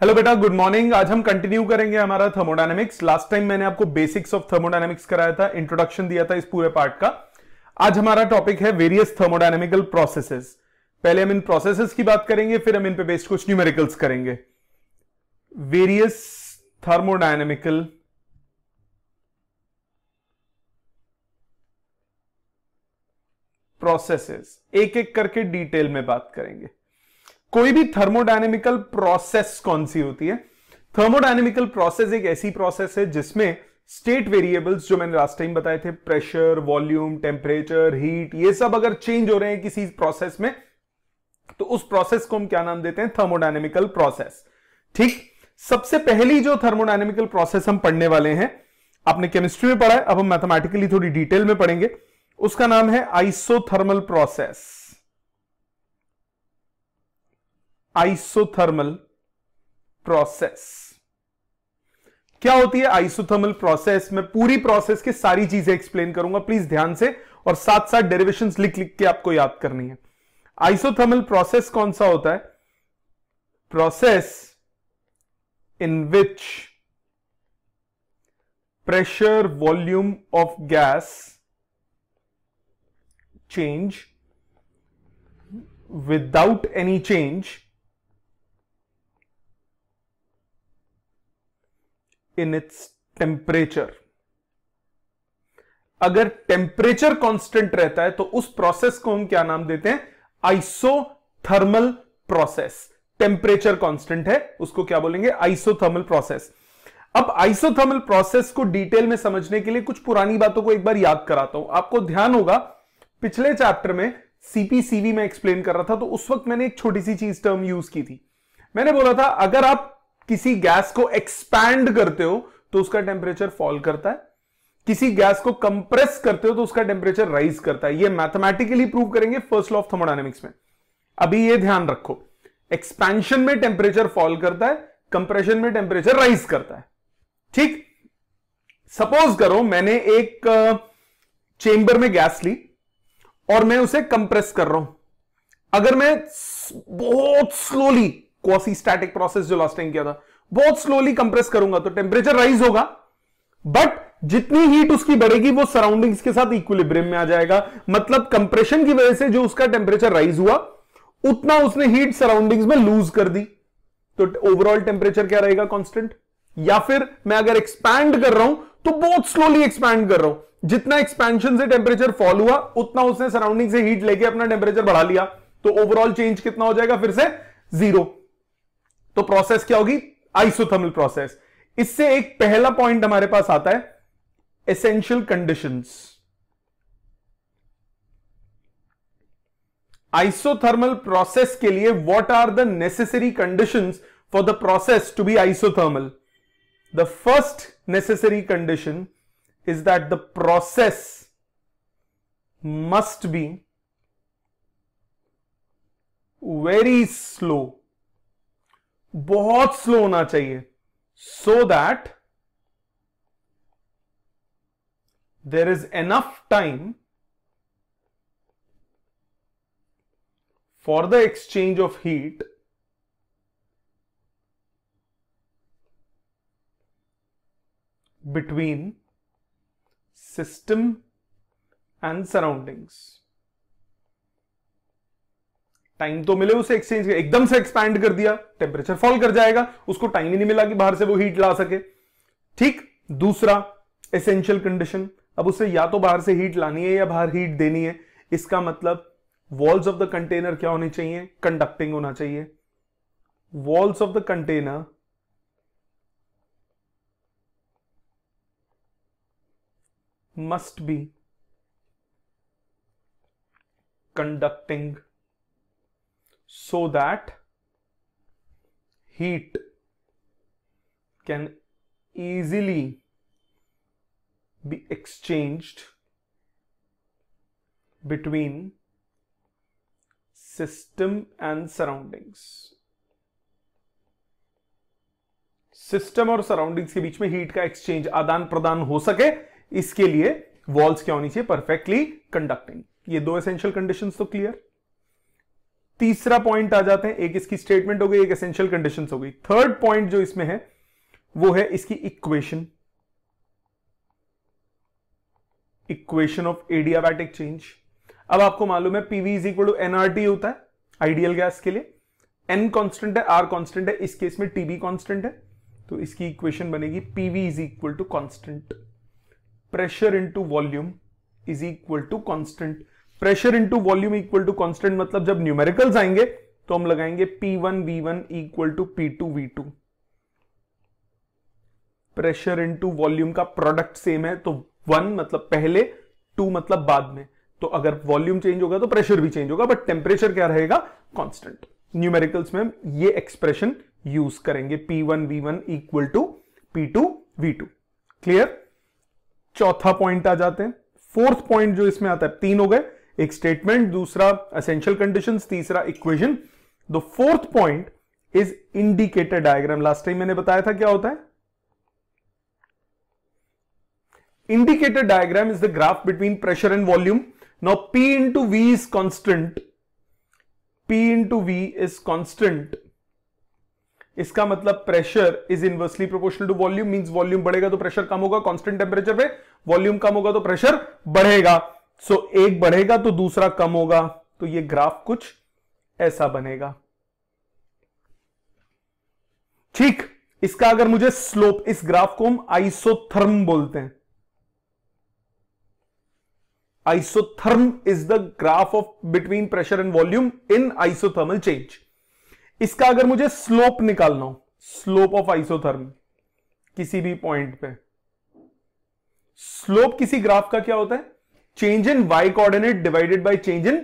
Hello बेटा, good morning. आज हम कंटिन्यू करेंगे हमारा थर्मोडायनेमिक्स। लास्ट टाइम मैंने आपको बेसिक्स ऑफ थर्मोडायनेमिक्स कराया था, इंट्रोडक्शन दिया था इस पूरे पार्ट का। आज हमारा टॉपिक है वेरियस थर्मोडायनेमिकल प्रोसेसेस। पहले हम इन प्रोसेसेस की बात करेंगे, फिर हम इन पे बेस्ड कुछ न्यूमेरिकल्स करेंगे। वेरियस थर्मोडायनेमिकल प्रोसेसेस, एक एक करके डिटेल में बात करेंगे। कोई भी थर्मोडायनेमिकल प्रोसेस कौन सी होती है? थर्मोडायनेमिकल प्रोसेस एक ऐसी प्रोसेस है जिसमें स्टेट वेरिएबल्स, जो मैंने लास्ट टाइम बताए थे, प्रेशर, वॉल्यूम, टेम्परेचर, हीट, ये सब अगर चेंज हो रहे हैं किसी प्रोसेस में, तो उस प्रोसेस को हम क्या नाम देते हैं? Thermodynamical process. ठीक, सबसे पहली जो थर्मोडायनेमिकल प्रोसेस हम पढ़ने वाले हैं, आपने केमिस्ट्री में पढ़ा है, अब हम मैथमेटिकली थोड़ी डिटेल में पढ़ेंगे। उसका नाम है आइसोथर्मल प्रोसेस। आइसोथर्मल प्रोसेस क्या होती है? आइसोथर्मल प्रोसेस में पूरी प्रोसेस की सारी चीजें एक्सप्लेन करूंगा, प्लीज ध्यान से, और साथ साथ डेरिवेशंस लिख लिख के आपको याद करनी है। आइसोथर्मल प्रोसेस कौन सा होता है? Process in which pressure, volume of gas change without any change in its temperature। अगर टेम्परेचर कांस्टेंट रहता है तो उस प्रोसेस को हम क्या नाम देते हैं? Isothermal process. टेम्परेचर कांस्टेंट है, उसको क्या बोलेंगे? Isothermal process. अब आइसोथर्मल प्रोसेस को डिटेल में समझने के लिए कुछ पुरानी बातों को एक बार याद कराता हूं। आपको ध्यान होगा, पिछले चैप्टर में सीपीसीवी में एक्सप्लेन कर रहा था, तो उस वक्त मैंने एक छोटी सी चीज टर्म यूज की थी। मैंने बोला था अगर आप किसी गैस को एक्सपैंड करते हो तो उसका टेम्परेचर फॉल करता है, किसी गैस को कंप्रेस करते हो तो उसका टेम्परेचर राइज करता है। ये मैथमेटिकली प्रूव करेंगे फर्स्ट लॉ ऑफ थर्मोडायनेमिक्स में। अभी ये ध्यान रखो, एक्सपेंशन में टेम्परेचर फॉल करता है, कंप्रेशन में टेम्परेचर राइज करता है। ठीक, सपोज करो मैंने एक चेंबर में गैस ली और मैं उसे कंप्रेस कर रहा हूं। अगर मैं बहुत स्लोली, क्वासी स्टैटिक प्रोसेस जो लास्ट टाइम किया था, बहुत स्लोली कंप्रेस करूंगा तो टेम्परेचर राइज होगा, बट जितनी हीट उसकी बढ़ेगी वो सराउंडिंग्स के साथ इक्विलिब्रियम में आ जाएगा। मतलब कंप्रेशन की वजह से जो उसका टेम्परेचर राइज हुआ, उतना उसने हीट सराउंडिंग्स में लूज कर दी, तो ओवरऑल टेम्परेचर क्या रहेगा? कांस्टेंट। या फिर मैं अगर एक्सपैंड कर रहा हूं तो बहुत स्लोली एक्सपैंड कर रहा हूं, जितना एक्सपेंशन से टेम्परेचर फॉल हुआ उतना उसने सराउंडिंग से हीट लेके अपना टेम्परेचर बढ़ा लिया, तो ओवरऑल चेंज कितना हो जाएगा? फिर से जीरो। तो प्रोसेस क्या होगी? Isothermal process. इससे एक पहला पॉइंट हमारे पास आता है, एसेंशियल कंडीशंस। आइसोथर्मल प्रोसेस के लिए what are the necessary conditions for the process to be isothermal? The first necessary condition is that the process must be very slow, बहुत स्लो होना चाहिए, so that there is enough time for the exchange of heat between system and surroundings. Time तो मिले उसे exchange, एकदम से expand कर दिया, टेम्परेचर फॉल कर जाएगा, उसको टाइम ही नहीं मिला कि बाहर से वो हीट ला सके। ठीक, दूसरा एसेंशियल कंडीशन, अब उसे या तो बाहर से हीट लानी है या बाहर हीट देनी है। इसका मतलब वॉल्स ऑफ द कंटेनर क्या होनी चाहिए? कंडक्टिंग होना चाहिए। Walls of the container must be conducting so that heat can easily be exchanged between system and surroundings। System और सराउंडिंग्स के बीच में हीट का एक्सचेंज, आदान प्रदान हो सके, इसके लिए वॉल्स क्या होनी चाहिए? Perfectly conducting. ये दो एसेंशियल कंडीशंस तो क्लियर। तीसरा पॉइंट आ जाते हैं, एक इसकी स्टेटमेंट हो गई, एक एसेंशियल कंडीशंस हो गई। थर्ड पॉइंट जो इसमें है वो है इसकी equation, equation of adiabatic change. अब आपको मालूम है PV is equal to NRT होता है आइडियल गैस के लिए, एन कांस्टेंट है, आर कांस्टेंट है, इस केस में टीबी कांस्टेंट है, तो इसकी इक्वेशन बनेगी PV is equal to constant, pressure into volume is equal to constant. Pressure into volume equal to constant मतलब जब न्यूमेरिकल्स आएंगे तो हम लगाएंगे P1 V1 equal to P2 V2। Pressure into volume का प्रोडक्ट सेम है, तो 1 मतलब पहले, 2 मतलब बाद में, तो अगर वॉल्यूम चेंज होगा तो प्रेशर भी चेंज होगा, बट टेम्परेचर क्या रहेगा, कांस्टेंट। न्यूमेरिकल्स में हम ये एक्सप्रेशन यूज करेंगे, P1 V1 equal to P2 V2। Clear. चौथा पॉइंट आ जाते हैं। फोर्थ पॉइंट जो इसमें आता है, 3 हो गए, एक स्टेटमेंट, दूसरा एसेंशियल कंडीशंस, तीसरा equation. The fourth point is indicator diagram. Last time मैंने बताया था क्या होता है। Indicator diagram is the graph between pressure and volume. Now P into V is constant, P into V is constant। इसका मतलब pressure is inversely proportional to volume, means volume बढ़ेगा तो प्रेशर कम होगा, कांस्टेंट टेम्परेचर पे volume कम होगा तो प्रेशर बढ़ेगा। सो एक बढ़ेगा तो दूसरा कम होगा, तो ये ग्राफ कुछ ऐसा बनेगा। ठीक, इसका अगर मुझे स्लोप, इस ग्राफ को हम आइसोथर्म बोलते हैं। Isotherm is the graph of between pressure and volume in isothermal change. इसका अगर मुझे स्लोप निकालना हो, स्लोप ऑफ आइसोथर्म किसी भी पॉइंट पे, स्लोप किसी ग्राफ का क्या होता है, change in Y coordinate divided by change in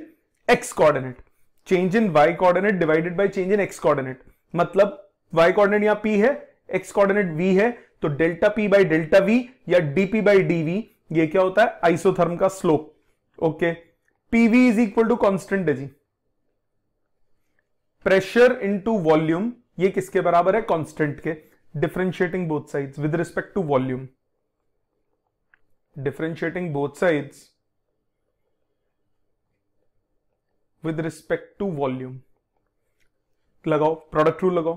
X coordinate. Change in Y coordinate divided by change in X coordinate, मतलब वाई कोऑर्डिनेट यहां p है, एक्स कोऑर्डिनेट v है, तो delta p by delta v या dp by dv, ये क्या होता है, आइसोथर्म का slope. Okay, pv is equal to constant है जी। प्रेशर इंटू वॉल्यूम ये किसके बराबर है, कांस्टेंट के। Differentiating both sides with respect to volume, differentiating both sides with respect to volume. लगाओ प्रोडक्ट रूल लगाओ,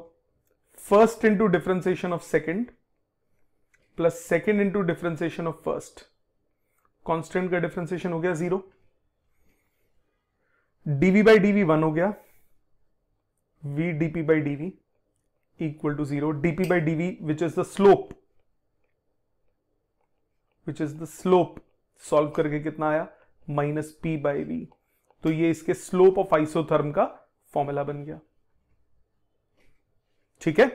first into differentiation of second plus second into differentiation of first. Constant का differentiation हो गया 0, dv बाई dv 1 हो गया, v dp by dv equal to 0, dp by dv which is the slope, which is the slope, solve करके कितना आया, minus p by v। तो ये इसके स्लोप ऑफ आइसोथर्म का फॉर्मूला बन गया। ठीक है,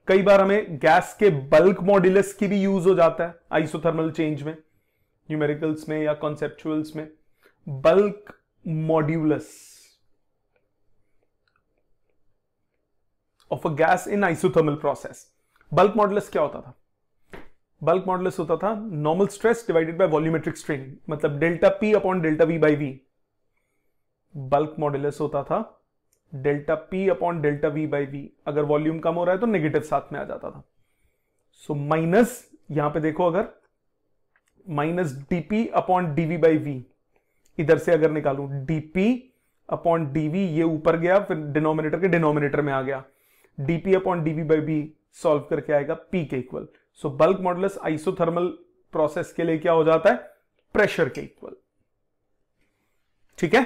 कई बार हमें गैस के बल्क मॉड्यूलस की भी यूज हो जाता है आइसोथर्मल चेंज में, न्यूमेरिकल्स में या कॉन्सेप्चुअल्स में। Bulk modulus of a gas in isothermal process. Bulk modulus क्या होता था, बल्क मॉड्यूलस होता था normal stress divided by volumetric strain, मतलब delta P upon delta V by V. Bulk modulus होता था delta P upon delta V by V, अगर volume कम हो रहा है तो नेगेटिव साथ में आ जाता था। सो माइनस, यहां पे देखो अगर minus DP upon DV by V, इधर से अगर निकालूं डीपी अपॉन डीवी, ये ऊपर गया फिर डिनोमिनेटर के डिनोमिनेटर में आ गया, DP upon DV by V solve करके आएगा पी के इक्वल। So bulk modulus isothermal process के लिए क्या हो जाता है, प्रेशर के इक्वल। ठीक है,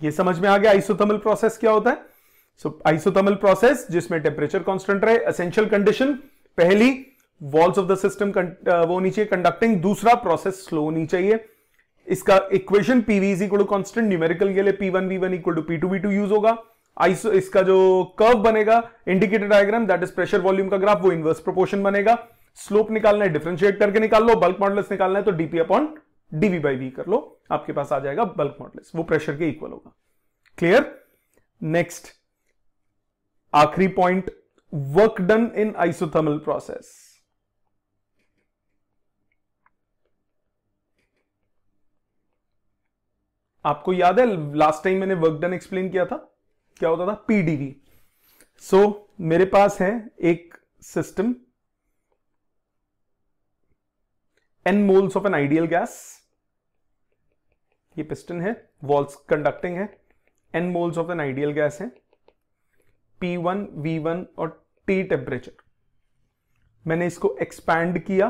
ये समझ में आ गया आइसोथर्मल प्रोसेस क्या होता है। सो आइसोथर्मल प्रोसेस जिसमें टेम्परेचर कांस्टेंट रहे, एसेंशियल कंडीशन पहली, वॉल्स ऑफ द सिस्टम वो होनी चाहिए कंडक्टिंग, दूसरा प्रोसेस स्लो होनी चाहिए। इसका equation PV is equal to constant, numerical के लिए P1 V1 equal to P2 V2 use होगा। आइसो इसका जो कर्व बनेगा indicator diagram, that is pressure volume का ग्राफ, वो इनवर्स प्रोपोर्शन बनेगा। स्लोप निकालना है, डिफरेंशिएट करके निकाल लो। बल्क मॉड्यूलस निकालना है तो DP upon DV by V कर लो, आपके पास आ जाएगा बल्क मॉड्यूलस, वो प्रेशर के इक्वल होगा। क्लियर। नेक्स्ट आखिरी point, work done in isothermal process. आपको याद है लास्ट टाइम मैंने वर्क डन एक्सप्लेन किया था, क्या होता था, पीडीवी। सो मेरे पास है एक system, n moles of an ideal gas, ये पिस्टन है, वॉल्स कंडक्टिंग है, n moles of an ideal gas है, P1, V1 और T टेम्परेचर। मैंने इसको एक्सपैंड किया,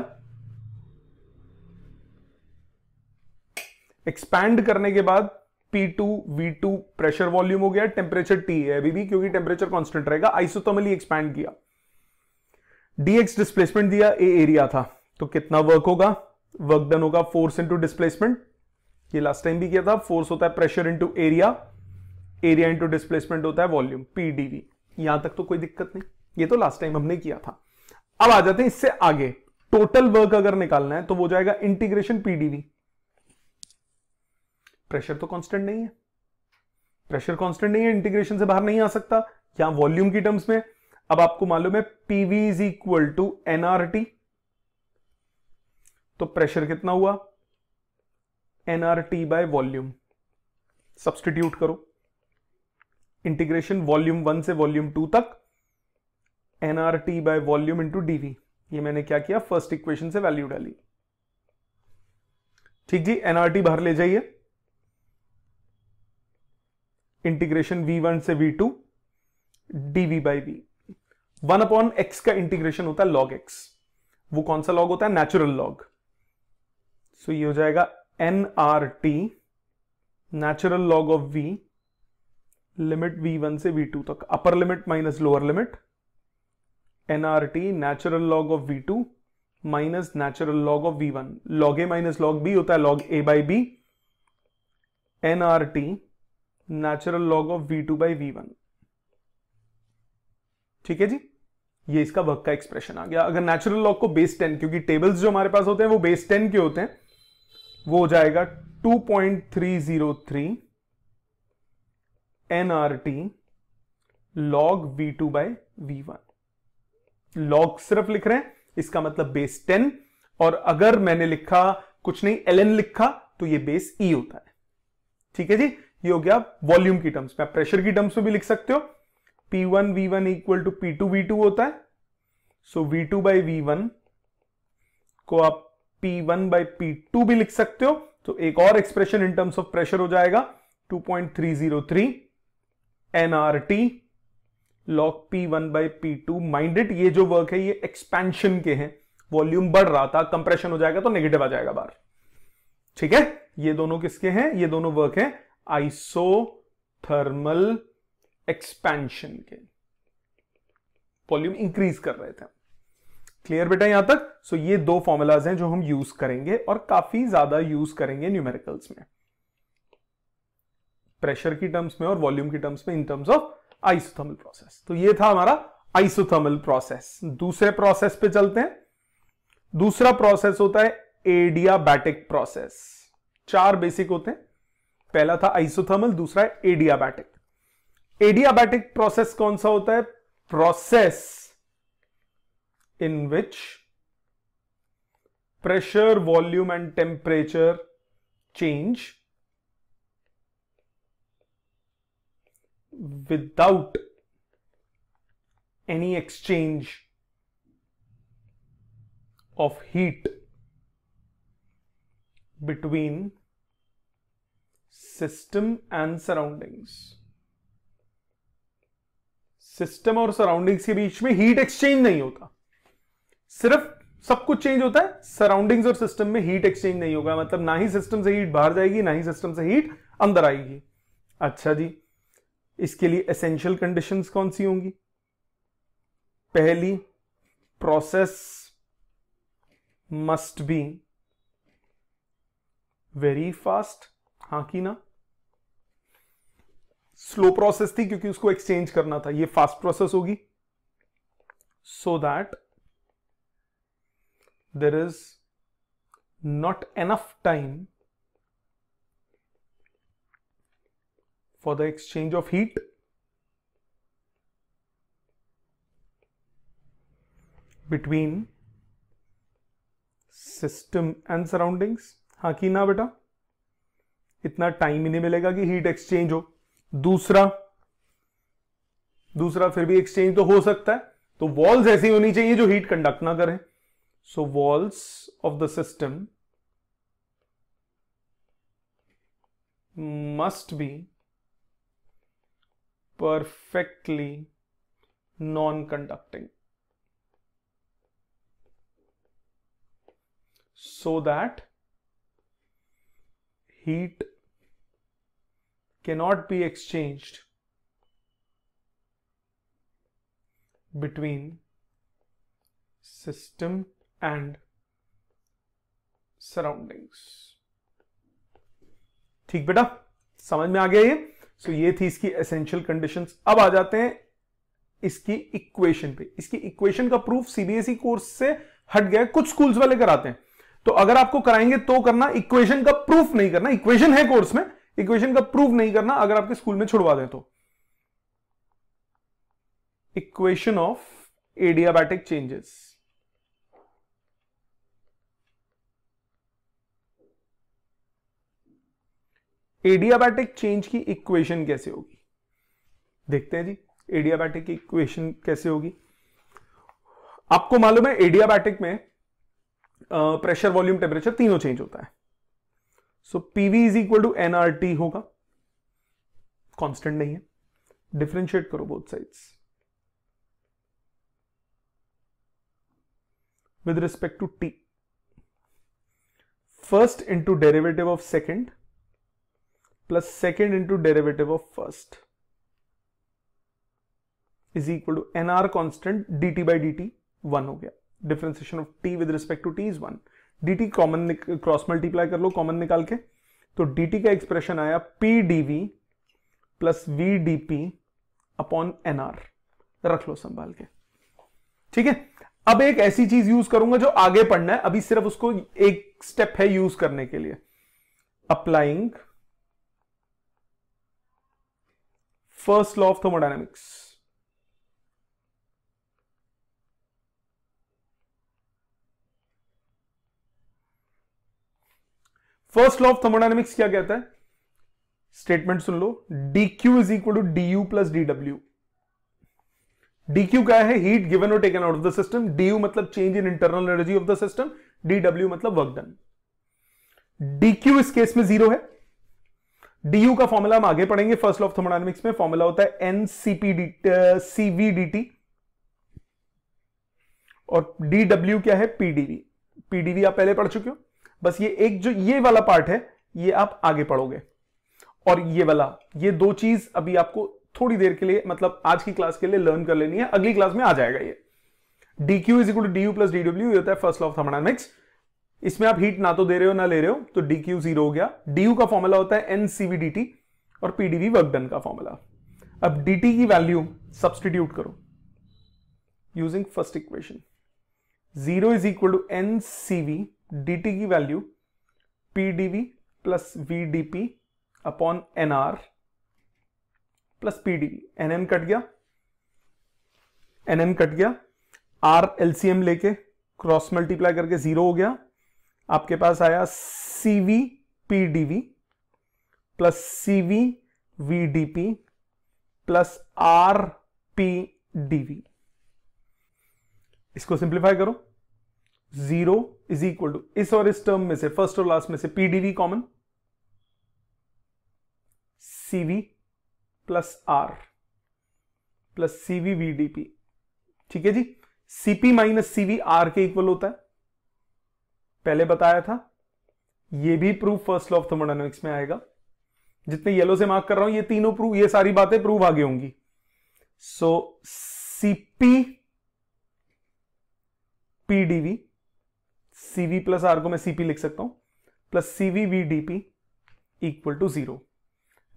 एक्सपैंड करने के बाद P2, V2 प्रेशर वॉल्यूम हो गया, टेम्परेचर T है अभी भी क्योंकि टेम्परेचर कांस्टेंट रहेगा, आइसोथर्मली एक्सपैंड किया, dx डिस्प्लेसमेंट दिया, A एरिया था, तो कितना वर्क होगा, वर्क डन होगा फोर्स इंटू डिस्प्लेसमेंट, ये लास्ट टाइम भी किया था, फोर्स होता है pressure into area, area into displacement होता है वॉल्यूम, PdV। यहां तक तो कोई दिक्कत नहीं, ये तो लास्ट टाइम हमने किया था। अब आ जाते हैं इससे आगे, टोटल वर्क अगर निकालना है तो वो जाएगा इंटीग्रेशन PdV। प्रेशर तो कांस्टेंट नहीं है, प्रेशर कांस्टेंट नहीं है, इंटीग्रेशन से बाहर नहीं आ सकता, यहां वॉल्यूम की टर्म्स में। अब आपको मालूम है PV is equal to nRT, तो प्रेशर कितना हुआ, nRT बाय वॉल्यूम, सब्स्टिट्यूट करो, इंटीग्रेशन वॉल्यूम 1 से वॉल्यूम 2 तक, nRT by volume into dV। ये मैंने क्या किया, फर्स्ट इक्वेशन से वैल्यू डाली। ठीक जी, nRT बाहर ले जाइए, इंटीग्रेशन V1 से V2 dV by V। 1 upon x का इंटीग्रेशन होता है log x, वो कौन सा लॉग होता है, नेचुरल लॉग। सो ये हो जाएगा nRT natural log of V, limit V1 से V2 तक, upper limit minus lower limit, nRT natural log of V2 minus natural log of V1, log A minus log B होता है log A by B, nRT natural log of V2 by V1। ठीक है जी, ये इसका work का expression आ गया। अगर natural log को बेस 10, क्योंकि टेबल्स जो हमारे पास होते हैं वो बेस 10 के होते हैं, वो हो जाएगा 2.303 nRT log V2 by V1। Log सिर्फ लिख रहे हैं, इसका मतलब बेस 10, और अगर मैंने लिखा कुछ नहीं ln लिखा तो ये बेस E होता है। ठीक है जी, ये हो गया वॉल्यूम की टर्म्स में। प्रेशर की टर्म्स में भी लिख सकते हो, P1 V1 equal to P2 V2 होता है, सो V2 बाई V1 को आप P1 बाई P2 भी लिख सकते हो, तो एक और expression in terms of pressure हो जाएगा 2.303 nRT log P1 by P2। Minded, ये जो वर्क है ये एक्सपेंशन के हैं, वॉल्यूम बढ़ रहा था, कंप्रेशन हो जाएगा तो नेगेटिव आ जाएगा बाहर। ठीक है, ये दोनों किसके हैं, ये दोनों वर्क हैं आइसोथर्मल एक्सपेंशन के, वॉल्यूम इंक्रीज कर रहे थे। क्लियर बेटा यहां तक? सो ये दो फॉर्मूलाज हैं जो हम यूज करेंगे और काफी ज्यादा यूज करेंगे न्यूमेरिकल्स में, प्रेशर की टर्म्स में और वॉल्यूम की टर्म्स में, इन टर्म्स ऑफ आइसोथर्मल प्रोसेस। तो ये था हमारा आइसोथर्मल प्रोसेस। दूसरे प्रोसेस पे चलते हैं। दूसरा प्रोसेस होता है एडियाबैटिक प्रोसेस। चार बेसिक होते हैं, पहला था आइसोथर्मल, दूसरा है एडियाबैटिक। एडियाबैटिक प्रोसेस कौन सा होता है? Process in which pressure, volume and temperature change without any exchange of heat between system and surroundings। System और सराउंडिंग्स के बीच में हीट एक्सचेंज नहीं होता, सिर्फ सब कुछ चेंज होता है, सराउंडिंग्स और सिस्टम में हीट एक्सचेंज नहीं होगा। मतलब ना ही सिस्टम से हीट बाहर जाएगी, ना ही सिस्टम से हीट अंदर आएगी। अच्छा जी, इसके लिए एसेंशियल कंडीशंस कौन सी होंगी? पहली, process must be very fast. हां की ना? स्लो प्रोसेस थी क्योंकि उसको एक्सचेंज करना था, ये फास्ट प्रोसेस होगी। So that there is not enough time for the exchange of heat between system and surroundings। हाँ कि ना बेटा? इतना टाइम ही नहीं मिलेगा कि हीट एक्सचेंज हो। दूसरा फिर भी एक्सचेंज तो हो सकता है, तो वॉल्स ऐसी होनी चाहिए जो हीट कंडक्ट ना करें। So walls of the system must be perfectly non-conducting so that heat cannot be exchanged between system and surroundings। ठीक बेटा, समझ में आ गया ये? सो ये थी इसकी एसेंशियल कंडीशंस। अब आ जाते हैं इसकी इक्वेशन पे। इसकी इक्वेशन का प्रूफ सीबीएसई कोर्स से हट गया, कुछ स्कूल्स वाले कराते हैं, तो अगर आपको कराएंगे तो करना, इक्वेशन का प्रूफ नहीं करना। इक्वेशन है कोर्स में, इक्वेशन का प्रूफ नहीं करना अगर आपके स्कूल में छुड़वा दें तो। Equation of adiabatic changes, adiabatic change की इक्वेशन कैसे होगी देखते हैं जी। एडियाबैटिक की इक्वेशन कैसे होगी? आपको मालूम है एडियाबैटिक में प्रेशर, वॉल्यूम, टेम्परेचर तीनों चेंज होता है। So PV is equal to nRT होगा, कांस्टेंट नहीं है। डिफरेंशिएट करो both sides with respect to T. First into derivative of second plus second into derivative of first is equal to NR constant dt by dt 1 हो गया। Differentiation of t with respect to t is 1। dt common cross multiply कर लो, common निकाल के, तो dt का expression आया p dv plus v dp upon nr। रख लो संभाल के, ठीक है। अब एक ऐसी चीज यूज करूंगा जो आगे पढ़ना है, अभी सिर्फ उसको एक स्टेप है यूज करने के लिए। Applying first law of thermodynamics. First law of thermodynamics क्या कहता है? स्टेटमेंट सुन लो, dq is equal to du plus dw। dq क्या है? हीट गिवन और taken out of the system. du मतलब change in internal energy of the system. dw मतलब वर्क डन। dq इस केस में 0 है। du का फॉर्मूला हम आगे पढ़ेंगे फर्स्ट लॉ ऑफ थर्मोडायनेमिक्स में। फॉर्मूला होता है cv dt और dw क्या है? pdv आप पहले पढ़ चुके हो। बस ये एक जो ये वाला पार्ट है ये आप आगे पढ़ोगे, और ये वाला, ये दो चीज अभी आपको थोड़ी देर के लिए, मतलब आज की क्लास के लिए लर्न कर लेनी है, अगली क्लास में आ जाएगा ये। dq is equal to du plus dw होता है फर्स्ट लॉ ऑफ थर्मोडायनेमिक्स। इसमें आप हीट ना तो दे रहे हो ना ले रहे हो, तो dq 0 हो गया। du का फॉर्मूला होता है ncv dt और pdv वर्क डन का फॉर्मूला। अब dt की वैल्यू सब्सटीट्यूट करो using first equation. 0 is equal to ncv dt की value pdv plus vdp upon nr plus pdv। nm cut गया, nm कट गया, r LCM लेके cross multiply करके 0 हो गया। आपके पास आया cv pdv plus cv vdp plus r pdv। इसको सिंप्लीफाई करो। 0 इज इक्वल टू इस और इस टर्म में से, फर्स्ट और लास्ट में से pdv common, cv plus r plus cv vdp। ठीक है जी। cp माइनस cv r के इक्वल होता है, पहले बताया था। ये भी proof first law of thermodynamics में आएगा। जितने येलो से मार्क कर रहा हूं ये तीनों प्रूफ, ये सारी बातें प्रूफ आगे होंगी। So cp pdv, cv plus r को मैं cp लिख सकता हूं, plus cv vdp equal to 0।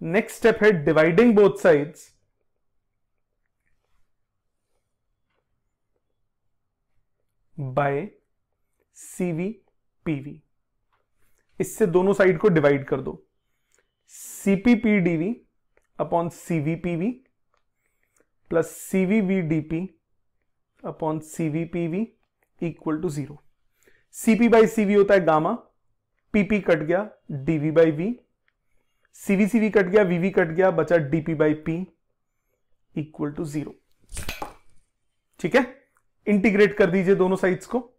Next step है dividing both sides by cv pv। इससे दोनों साइड को डिवाइड कर दो। cp pdv upon cv pv plus cv vdp upon cv pv equal to 0। cp by cv होता है gamma, pp cut गया, dv by v, cv cv cut गया, vv cut गया, बचा dp by p equal to 0। ठीक है, integrate कर दीजिए दोनों साइड्स को।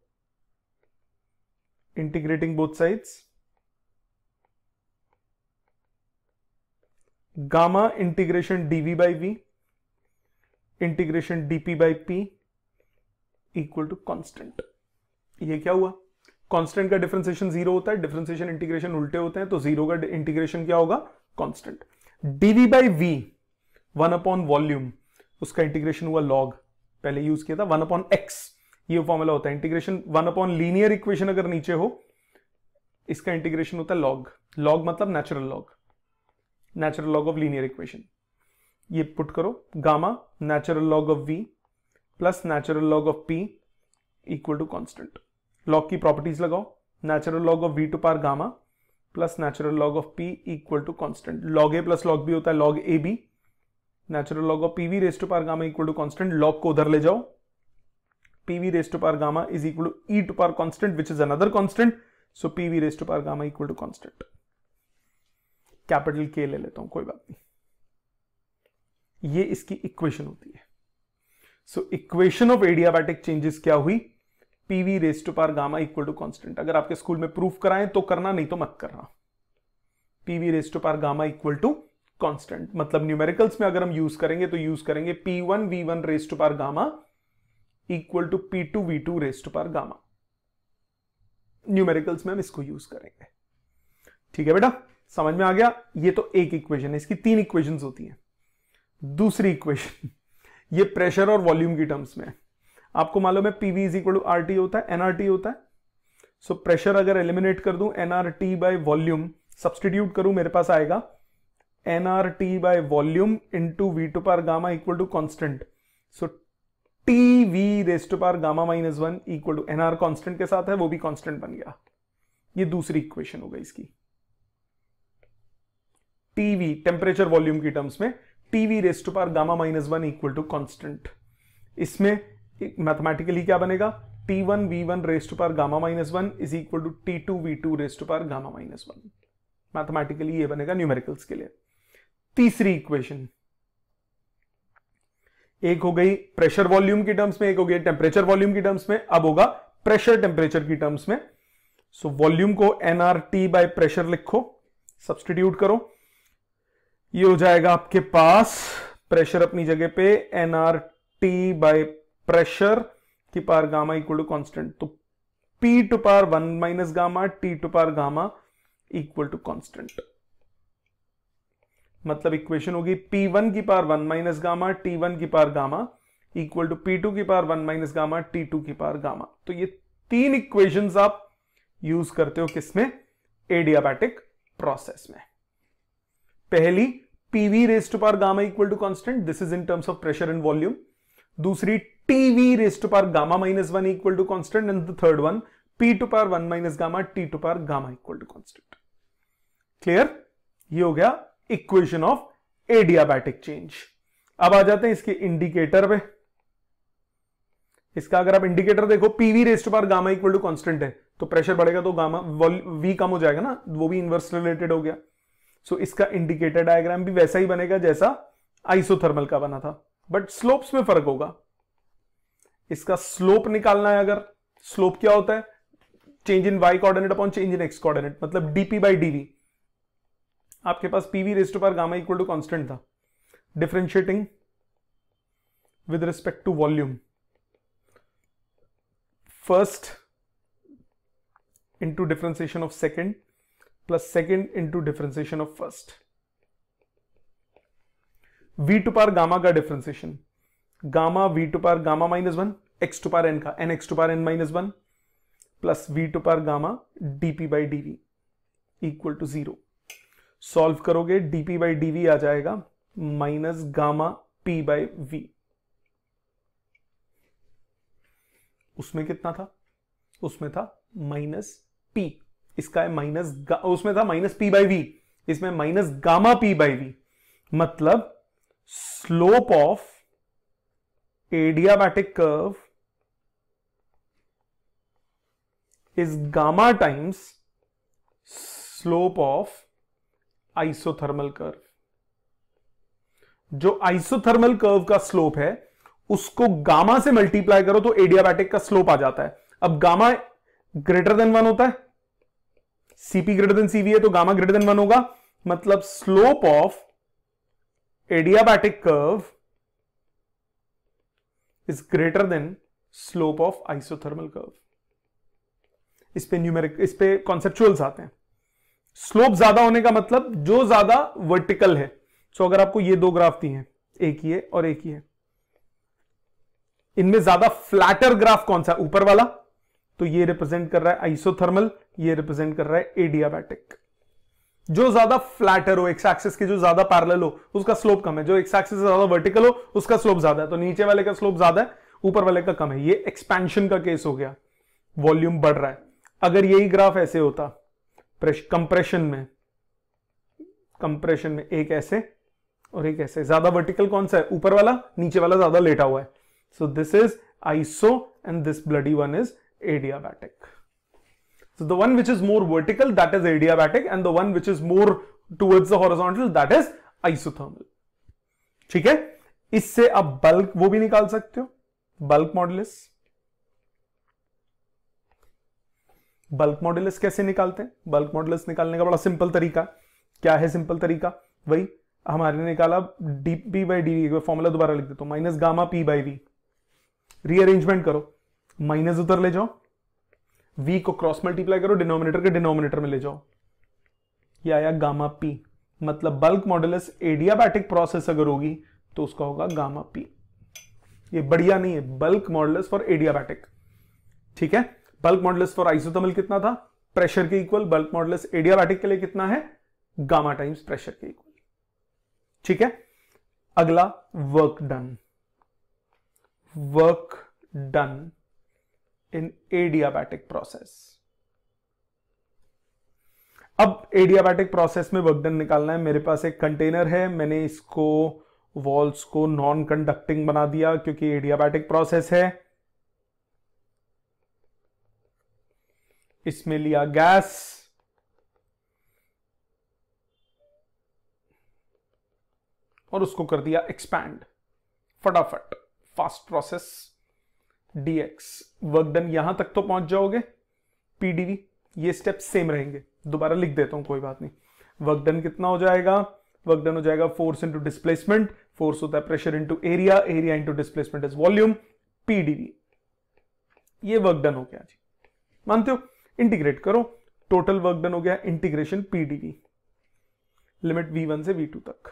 Integrating both sides, gamma integration dv by v integration DP by P equal to constant. ये क्या हुआ? कांस्टेंट का डिफरेंशिएशन 0 होता है, डिफरेंशिएशन इंटीग्रेशन उल्टे होते हैं, तो 0 का इंटीग्रेशन क्या होगा? Constant. DV by V 1 upon volume, उसका इंटीग्रेशन हुआ लॉग, पहले यूज किया था 1 अपॉन एक्स, ये फॉर्मूला होता है। इंटीग्रेशन 1 अपॉन लीनियर इक्वेशन अगर नीचे हो, इसका इंटीग्रेशन होता है लॉग। लॉग मतलब natural log, natural log of linear equation. ये पुट करो, gamma natural log of V plus natural log of P equal to constant. Log की प्रॉपर्टीज लगाओ, natural log of V to power gamma plus natural log of P equal to constant. Log A plus log B होता है log A B, natural log of PV raise to power gamma equal to constant. Log को उधर ले जाओ, PV raise to power gamma is equal to E to power constant which is another constant, so PV raise to power gamma equal to constant. Capital K ले लेता हूं, कोई बात नहीं, ये इसकी इक्वेशन होती है। So equation of adiabatic changes क्या हुई? PV raise to power gamma equal to constant. अगर आपके स्कूल में प्रूफ कराएं तो करना, नहीं तो मत करना। PV raise to power gamma equal to constant, मतलब न्यूमेरिकल्स में अगर हम यूज करेंगे तो यूज करेंगे P1 V1 raise to power gamma equal to P2 V2 raise to power gamma. Numericals में हम इसको यूज करेंगे। ठीक है बेटा, समझ में आ गया? ये तो एक इक्वेशन है, इसकी 3 इक्वेशंस होती हैं। दूसरी इक्वेशन, ये प्रेशर और वॉल्यूम की टर्म्स में। आपको मालूम है PV is equal to RT होता है, एनआरटी होता है। सो प्रेशर अगर एलिमिनेट कर दूं, एनआरटी बाय वॉल्यूम सब्सटीट्यूट करूं, मेरे पास आएगा NRT by volume into V to power gamma equal to constant. So T V raise to power gamma minus 1 equal to NR constant के साथ है, वो भी कॉन्स्टेंट बन गया। ये दूसरी इक्वेशन हो गई इसकी। टीवी टेम्परेचर वॉल्यूम की टर्म्स में TV raise to power gamma minus 1 equal to constant. इसमें मैथमेटिकली क्या बनेगा? T1 V1 raise to power gamma minus 1 is equal to T2 V2 raise to power gamma minus 1। Mathematically ये बनेगा numericals के लिए। तीसरी इक्वेशन, एक हो गई प्रेशर वॉल्यूम की टर्म्स में, एक हो गई टेम्परेचर वॉल्यूम की टर्म्स में, अब होगा प्रेशर टेम्परेचर की टर्म्स में। सो वॉल्यूम को एनआरटी बाय प्रेशर लिखो, सब्सटीट्यूट करो, ये हो जाएगा आपके पास प्रेशर अपनी जगह पे एनआरटी बाय प्रेशर की power gamma equal to constant. तो P to power 1 minus gamma T to power gamma equal to constant. मतलब इक्वेशन होगी P1 की पावर 1 माइनस गामा T1 की power gamma equal to P2 की power 1 minus gamma T2 की power gamma. तो ये 3 equations आप यूज करते हो किसमें? एडियाबैटिक प्रोसेस में। पहली PV raise to power gamma equal to constant, this is in terms of pressure and volume. दूसरी TV raise to power gamma minus 1 equal to constant, and the third one P to power 1 minus gamma T to power gamma equal to constant. Clear? ये हो गया equation of adiabatic change. अब आ जाते हैं इसके indicator पे। इसका अगर आप इंडिकेटर देखो, PV raise to power gamma equal to constant है, तो प्रेशर बढ़ेगा तो गामा V कम हो जाएगा ना, वो भी इनवर्स रिलेटेड हो गया। सो इसका इंडिकेटर डायग्राम भी वैसा ही बनेगा जैसा आइसोथर्मल का बना था, बट स्लोप्स में फर्क होगा। इसका स्लोप निकालना है, अगर स्लोप क्या होता है? Change in y coordinate upon change in x coordinate, मतलब dp बाई dv। आपके पास PV raise to power gamma equal to constant था, differentiating with respect to volume, first into differentiation of second plus second into differentiation of first. V to power gamma का differentiation, gamma V to power gamma minus 1 x to power n का n x to power n minus 1 plus V to power gamma dp by dv equal to 0। Solve करोगे dp by dv आ जाएगा minus gamma p by v। उसमें कितना था? उसमें था minus p, इसका है माइनस, उसमें था माइनस p बाई v, इसमें minus gamma p by v। मतलब slope of adiabatic curve is gamma times slope of isothermal curve। जो आइसोथर्मल कर्व का स्लोप है उसको गामा से मल्टीप्लाई करो तो एडियाबैटिक का स्लोप आ जाता है। अब गामा ग्रेटर देन 1 होता है, सीपी ग्रेटर देन सीवी है तो गामा ग्रेटर देन 1 होगा। मतलब slope of adiabatic curve is greater than slope of isothermal curve. इस पे न्यूमेरिक, इस पे कॉन्सेप्चुअल्स आते हैं। स्लोप ज्यादा होने का मतलब जो ज्यादा वर्टिकल है। सो अगर आपको ये दो ग्राफ दी हैं, एक ये और एक ये, इनमें ज्यादा फ्लैटर ग्राफ कौन सा? ऊपर वाला। तो ये रिप्रेजेंट कर रहा है आइसोथर्मल, ये रिप्रेजेंट कर रहा है एडियाबैटिक। जो ज्यादा फ्लैटर हो, एक्स एक्सिस के जो ज्यादा पैरेलल हो, उसका स्लोप कम है। जो एक्स एक्सिस से ज्यादा वर्टिकल हो, उसका स्लोप ज्यादा है। तो नीचे वाले का स्लोप ज्यादा है, ऊपर वाले का कम है। ये एक्सपेंशन का केस हो गया, वॉल्यूम बढ़ रहा है। अगर यही ग्राफ ऐसे होता कंप्रेशन में एक ऐसे और एक ऐसे, ज्यादा वर्टिकल कौन सा है? ऊपर वाला, नीचे वाला ज्यादा लेटा हुआ है। So this is iso and this bloody one is adiabatic. So the one which is more vertical, that is adiabatic, and the one which is more towards the horizontal, that is isothermal. ठीक है? इससे आप bulk वो भी निकाल सकते हो, bulk modulus. Bulk modulus कैसे निकालते हैं? बल्क मॉडुलस निकालने का बड़ा सिंपल तरीका। क्या है सिंपल तरीका? वही हमारे ने निकाला dp by dv। फॉर्मूला दोबारा लिख देता हूं, minus gamma p by v। Rearrangement करो, माइनस उधर ले जाओ, v को क्रॉस मल्टीप्लाई करो, डिनोमिनेटर के डिनोमिनेटर में ले जाओ, ये आया गामा p। मतलब बल्क मॉडुलस एडियाबैटिक प्रोसेस अगर होगी तो उसका होगा गामा p। ये बढ़िया नहीं है, बल्क मॉडुलस फॉर एडियाबैटिक। ठीक है? बल्क मॉडुलस फॉर आइसोथर्मल कितना था? प्रेशर के इक्वल। बल्क मॉडुलस एडियाबैटिक के लिए कितना है? गामा टाइम्स प्रेशर के इक्वल। ठीक है? अगला वर्क डन। वर्क डन इन एडियाबैटिक प्रोसेस। अब एडियाबैटिक प्रोसेस में वर्क डन निकालना है। मेरे पास एक कंटेनर है, मैंने इसको वॉल्स को नॉन कंडक्टिंग बना दिया क्योंकि एडियाबैटिक प्रोसेस है। इसमें लिया गैस, और उसको कर दिया एक्सपैंड। फटाफट, fast process, dx। Work done यहां तक तो पहुंच जाओगे, pdv। ये स्टेप सेम रहेंगे, दोबारा लिख देता हूं, कोई बात नहीं। वर्क डन कितना हो जाएगा? वर्क डन हो जाएगा फोर्स इंटू डिस्प्लेसमेंट। फोर्स होता है pressure into area, area into displacement is volume, pdv। ये वर्क डन हो गया जी, मानते हो? इंटीग्रेट करो, टोटल वर्क डन हो गया इंटीग्रेशन pdv, लिमिट v1 से v2 तक।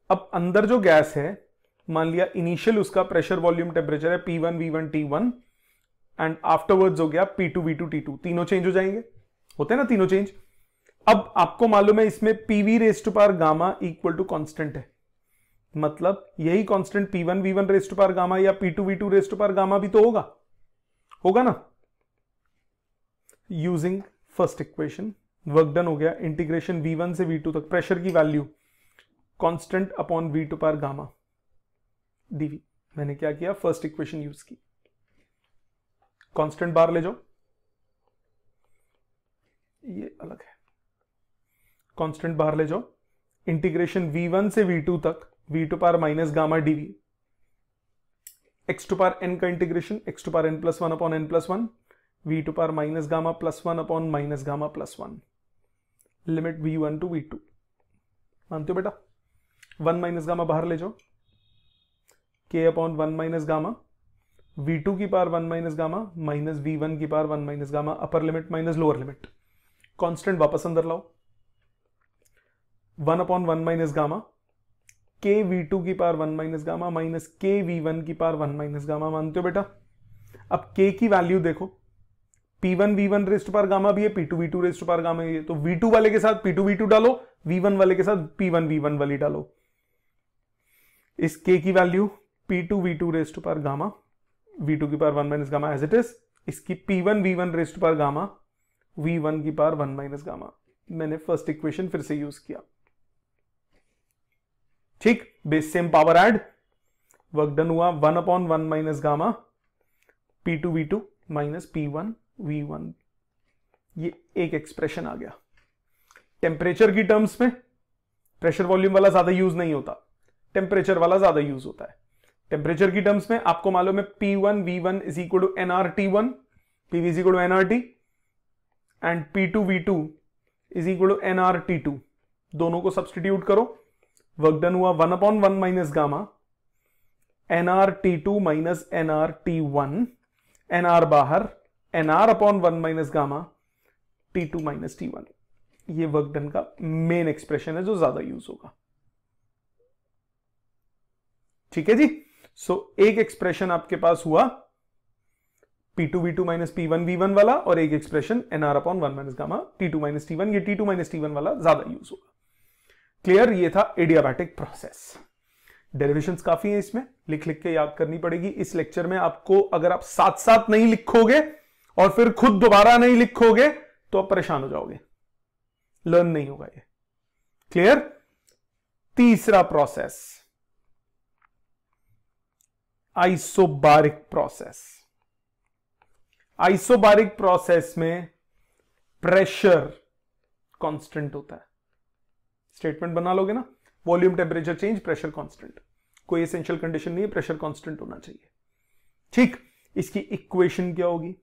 अब अंदर जो गैस है, मान लिया इनिशियल उसका प्रेशर वॉल्यूम टेम्परेचर है P1 V1 T1, and afterwards हो गया P2 V2 T2। तीनों चेंज हो जाएंगे, होते हैं ना तीनों चेंज। अब आपको मालूम है इसमें PV raise to power gamma equal to constant है। मतलब यही constant P1 V1 raise to power gamma या P2 V2 raise to power gamma भी तो होगा ना। Using first equation, work done हो गया इंटीग्रेशन V1 से V2 तक, प्रेशर की value constant upon V to power gamma dv। मैंने क्या किया? फर्स्ट इक्वेशन यूज की। कांस्टेंट बाहर ले जाओ, ये अलग है। कांस्टेंट बाहर ले जाओ, इंटीग्रेशन v1 से v2 तक, v to power minus gamma dv। x to power n का integration, x to power n plus one upon n plus one, v to power minus gamma plus one upon minus gamma plus one, limit v1 to v2। मानते हो बेटा? 1 minus gamma बाहर ले जाओ, k upon 1 minus gamma, v2 की power 1 minus gamma minus v1 की power 1 minus gamma, upper limit minus lower limit. Constant वापस अंदर लाओ, 1 upon 1 minus gamma, k v2 की power 1 minus gamma minus k v1 की पावर 1 माइनस गामा। मानते हो बेटा? अब k की वैल्यू देखो, P1 V1 raise to power gamma भी है, P2 V2 raise to power gamma भी है। तो V2 वाले के साथ P2 V2 डालो, V1 वाले के साथ P1 V1 वाली डालो। इस k की value P2 V2 raise to power gamma, V2 की power 1 minus gamma as it is. इसकी P1 V1 raise to power gamma, V1 की पावर 1 माइनस गामा। मैंने फर्स्ट इक्वेशन फिर से यूज किया। ठीक, base same power add, work done हुआ 1 upon 1 minus gamma P2 V2 minus P1 V1। ये एक एक्सप्रेशन आ गया। टेम्परेचर की टर्म्स में प्रेशर वॉल्यूम वाला ज्यादा यूज नहीं होता, टेम्परेचर वाला ज्यादा यूज होता है। टेम्परेचर की टर्म्स में आपको मालूम है P1 V1 is equal to nRT1, PV is equal to nRT, and P2 V2 is equal to nRT2। दोनों को सब्सटीट्यूट करो, वर्क डन हुआ 1 upon 1 minus gamma nRT2 minus nRT1, nr बाहर, nr upon 1 minus gamma T2 minus T1। ये work done का main expression है जो ज्यादा यूज होगा। ठीक है जी। सो एक एक्सप्रेशन आपके पास हुआ P2 V2 minus P1 V1 वाला, और एक expression nr upon 1 minus gamma T2 minus T1। ये T2 माइनस T1 वाला ज्यादा यूज होगा। क्लियर? ये था एडियाबैटिक प्रोसेस। डेरिवेशंस काफी है, इसमें लिख लिख के याद करनी पड़ेगी। इस लेक्चर में आपको अगर आप साथ साथ नहीं लिखोगे और फिर खुद दोबारा नहीं लिखोगे तो आप परेशान हो जाओगे, लर्न नहीं होगा ये। क्लियर? तीसरा process isobaric process. Isobaric process में प्रेशर कांस्टेंट होता है। स्टेटमेंट बना लोगे ना, volume temperature change pressure constant, कोई एसेंशियल कंडीशन नहीं है, प्रेशर कांस्टेंट होना चाहिए। ठीक, इसकी इक्वेशन क्या होगी?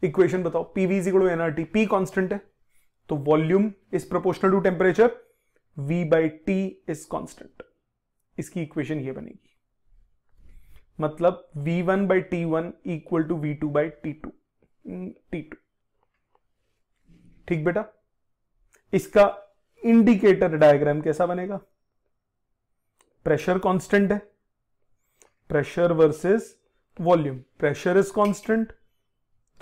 इक्वेशन बताओ। PV is equal to nRT, P constant है तो volume is proportional to temperature, V by T is constant. इसकी इक्वेशन ये बनेगी, मतलब V1 by T1 equal to V2 by T2। ठीक बेटा? इसका इंडिकेटर डायग्राम कैसा बनेगा? प्रेशर कांस्टेंट है, pressure versus volume, pressure is constant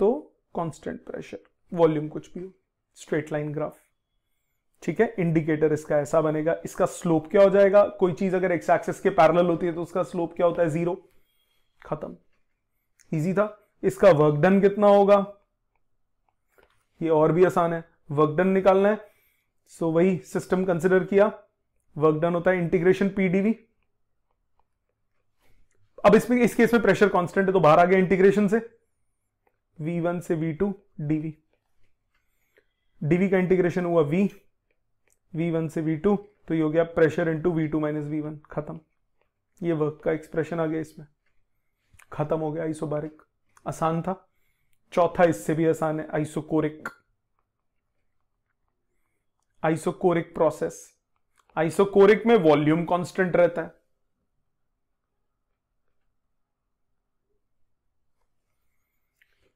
तो कांस्टेंट प्रेशर, वॉल्यूम कुछ भी हो, स्ट्रेट लाइन ग्राफ। ठीक है, इंडिकेटर इसका ऐसा बनेगा। इसका स्लोप क्या हो जाएगा? कोई चीज अगर एक्स एक्सिस के पैरेलल होती है तो उसका स्लोप क्या होता है? 0। खत्म, इजी था। इसका वर्क डन कितना होगा? ये और भी आसान है, वर्क डन निकालना है। सो वही सिस्टम कंसिडर किया, वर्क डन होता है इंटीग्रेशन P dV। अब इसमें इस केस में प्रेशर कांस्टेंट है तो बाहर आ गया इंटीग्रेशन से, V1 से V2 dV। dV का इंटीग्रेशन हुआ V1 से V2, तो ये हो गया pressure into V2 minus V1। खत्म, ये वर्क का एक्सप्रेशन आ गया इसमें, खत्म हो गया। आइसोबारिक आसान था। चौथा इससे भी आसान है, आइसोकोरिक। Isochoric process. आइसोकोरिक में वॉल्यूम कांस्टेंट रहता है,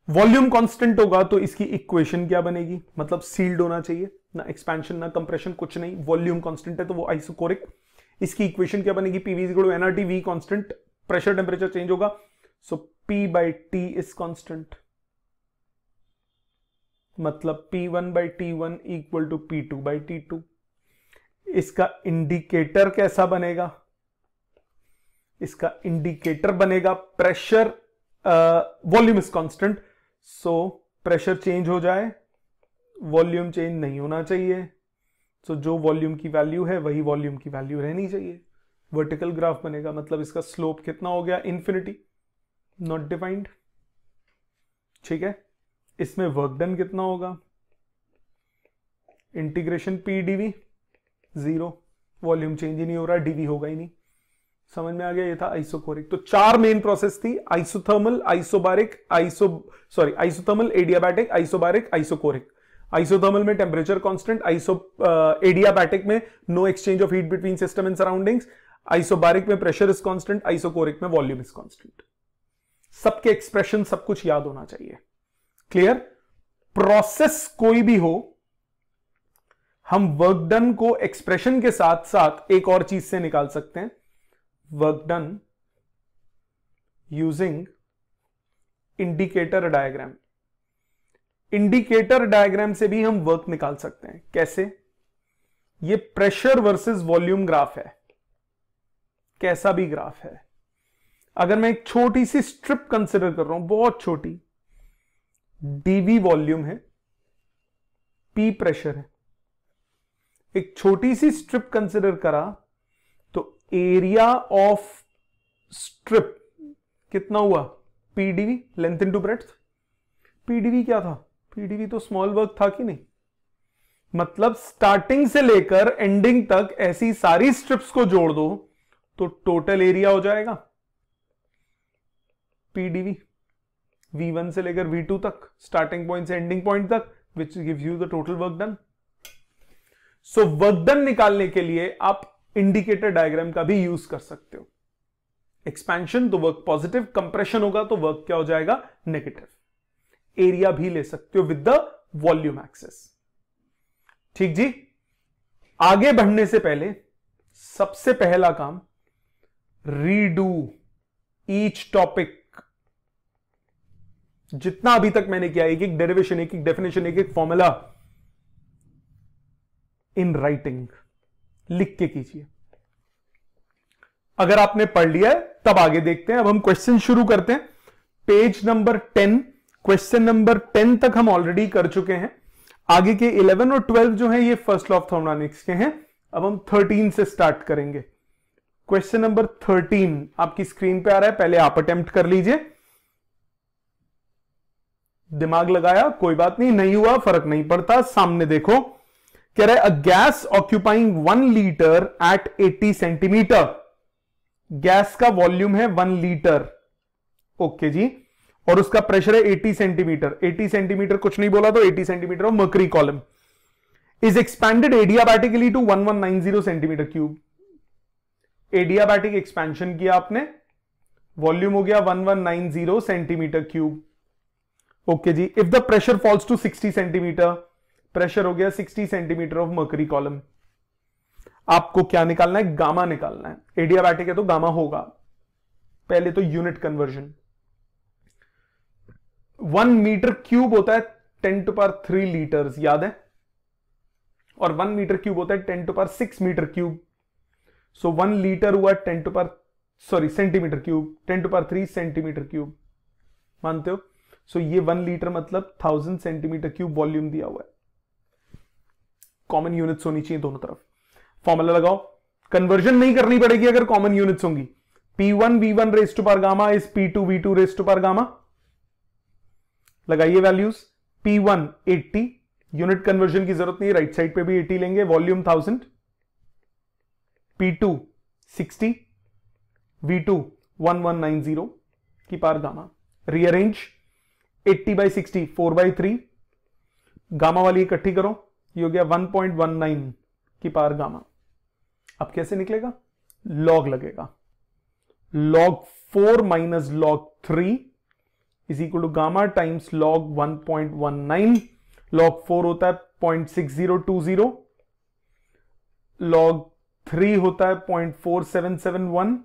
वॉल्यूम कांस्टेंट होगा तो इसकी इक्वेशन क्या बनेगी? मतलब सील्ड होना चाहिए, ना एक्सपेंशन ना कंप्रेशन, कुछ नहीं, वॉल्यूम कांस्टेंट है तो वो आइसोकोरिक। इसकी इक्वेशन क्या बनेगी? PV is equal to nRT, V constant, pressure temperature change होगा, so P by T is constant, मतलब P1 by T1 equal to P2 by T2। इसका इंडिकेटर कैसा बनेगा? इसका इंडिकेटर बनेगा pressure, volume is constant, so pressure change हो जाए, volume change नहीं होना चाहिए। सो जो वॉल्यूम की वैल्यू है वही वॉल्यूम की वैल्यू रहनी चाहिए। वर्टिकल ग्राफ बनेगा, मतलब इसका स्लोप कितना हो गया? Infinity, not defined. ठीक है, इसमें वर्क डन कितना होगा? Integration P dV 0, volume change ही नहीं हो रहा, dV होगा ही नहीं। समझ में आ गया? ये था आइसोकोरिक। तो 4 मेन प्रोसेस थी, isothermal, isobaric, isothermal, adiabatic, isobaric, isochoric. Isothermal में टेम्परेचर कांस्टेंट, एडियाबैटिक में no exchange of heat between system and surroundings, isobaric में प्रेशर इज कांस्टेंट, आइसोकोरिक में वॉल्यूम इज कांस्टेंट। सबके एक्सप्रेशन सब कुछ याद होना चाहिए। क्लियर? प्रोसेस कोई भी हो, हम वर्क डन को एक्सप्रेशन के साथ साथ एक और चीज से निकाल सकते हैं, work done using indicator diagram. Indicator diagram से भी हम वर्क निकाल सकते हैं। कैसे? ये प्रेशर वर्सेस वॉल्यूम ग्राफ है, कैसा भी ग्राफ है। अगर मैं एक छोटी सी स्ट्रिप कंसिडर कर रहा हूं, बहुत छोटी, dV वॉल्यूम है, P प्रेशर है, एक छोटी सी स्ट्रिप कंसिडर करा तो एरिया ऑफ स्ट्रिप कितना हुआ? P dV, length into breadth. P dV क्या था? P dV तो स्मॉल वर्क था कि नहीं? मतलब स्टार्टिंग से लेकर एंडिंग तक ऐसी सारी स्ट्रिप्स को जोड़ दो तो टोटल एरिया हो जाएगा P dV, V1 से लेकर V2 तक, स्टार्टिंग पॉइंट से एंडिंग पॉइंट तक, which gives you the total work done. So work done निकालने के लिए आप इंडिकेटर डायग्राम का भी यूज कर सकते हो। एक्सपेंशन तो वर्क पॉजिटिव, कंप्रेशन होगा तो वर्क क्या हो जाएगा, नेगेटिव। एरिया भी ले सकते हो विद द वॉल्यूम एक्सेस। ठीक जी। आगे बढ़ने से पहले सबसे पहला काम, रीडू ईच टॉपिक, जितना अभी तक मैंने किया, एक एक डेरिवेशन, एक एक डेफिनेशन, एक एक फॉर्मूला, इन राइटिंग लिख के कीजिए। अगर आपने पढ़ लिया है तब आगे देखते हैं। अब हम क्वेश्चन शुरू करते हैं। पेज नंबर 10, क्वेश्चन नंबर 10 तक हम ऑलरेडी कर चुके हैं। आगे के 11 और 12 जो है ये फर्स्ट लॉ ऑफ थर्मोडायनेमिक्स के हैं। अब हम 13 से स्टार्ट करेंगे। क्वेश्चन नंबर 13 आपकी स्क्रीन पे आ रहा है, पहले आप अटेम्प्ट कर लीजिए। दिमाग लगाया, कोई बात नहीं, नहीं हुआ फर्क नहीं पड़ता। सामने देखो, कह रहा है a gas occupying 1 litre at 80 centimetre. Gas का वॉल्यूम है 1 लीटर, ओके जी, और उसका प्रेशर है 80 सेंटीमीटर। 80 सेंटीमीटर कुछ नहीं बोला तो 80 centimetre of mercury column is expanded adiabatically to 1190 centimetre cube. Adiabatic expansion किया आपने, वॉल्यूम हो गया 1190 सेंटीमीटर क्यूब, ओके जी। If the pressure falls to 60 centimetre, pressure हो गया 60 सेंटीमीटर ऑफ मर्करी कॉलम। आपको क्या निकालना है, गामा निकालना है। एडियाबैटिक है तो गामा होगा। पहले तो यूनिट कन्वर्जन, 1 मीटर क्यूब होता है 10 टू पावर 3 लीटर्स, याद है, और 1 मीटर क्यूब होता है 10 to power 6 metre cube. So 1 litre हुआ 10 to power, sorry centimetre cube, 10 to power 3 centimetre cube, मानते हो। सो ये 1 लीटर मतलब 1000 सेंटीमीटर क्यूब वॉल्यूम दिया हुआ है। कॉमन यूनिट्स होनी चाहिए दोनों तरफ। फॉर्मूला लगाओ, कन्वर्जन नहीं करनी पड़ेगी अगर कॉमन यूनिट्स होंगी। P1 V1 raise to power gamma is P2 V2 raise to power gamma. लगाइए वैल्यूज। P1 80, यूनिट कन्वर्जन की जरूरत नहीं, राइट साइड पे भी 80 लेंगे, वॉल्यूम 1000। P2 60, V2 1190 की पावर गामा। रीअरेंज, 80/60 4/3, गामा वाली इकट्ठी करो, ये हो गया 1.19 की पावर गामा। अब कैसे निकलेगा, लॉग लगेगा, log 4 minus log 3 is equal to gamma times log 1.19। Log 4 होता है 0.6020, लॉग 3 होता है 0.4771,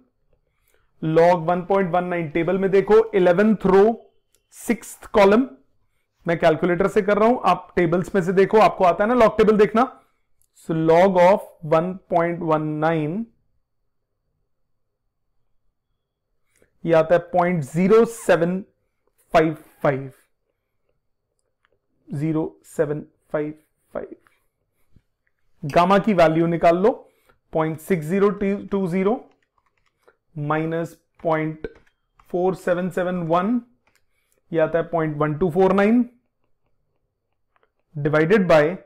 लॉग 1.19। टेबल में देखो 11th रो 6th कॉलम, मैं कैलकुलेटर से कर रहा हूं, आप टेबल्स में से देखो, आपको आता है ना लॉग टेबल देखना। सो लॉग ऑफ 1.19 ये आता है 0.0755, 0755। गामा की वैल्यू निकाल लो, 0.6020 माइनस 0.4771, ये आता है 0.1249 divided by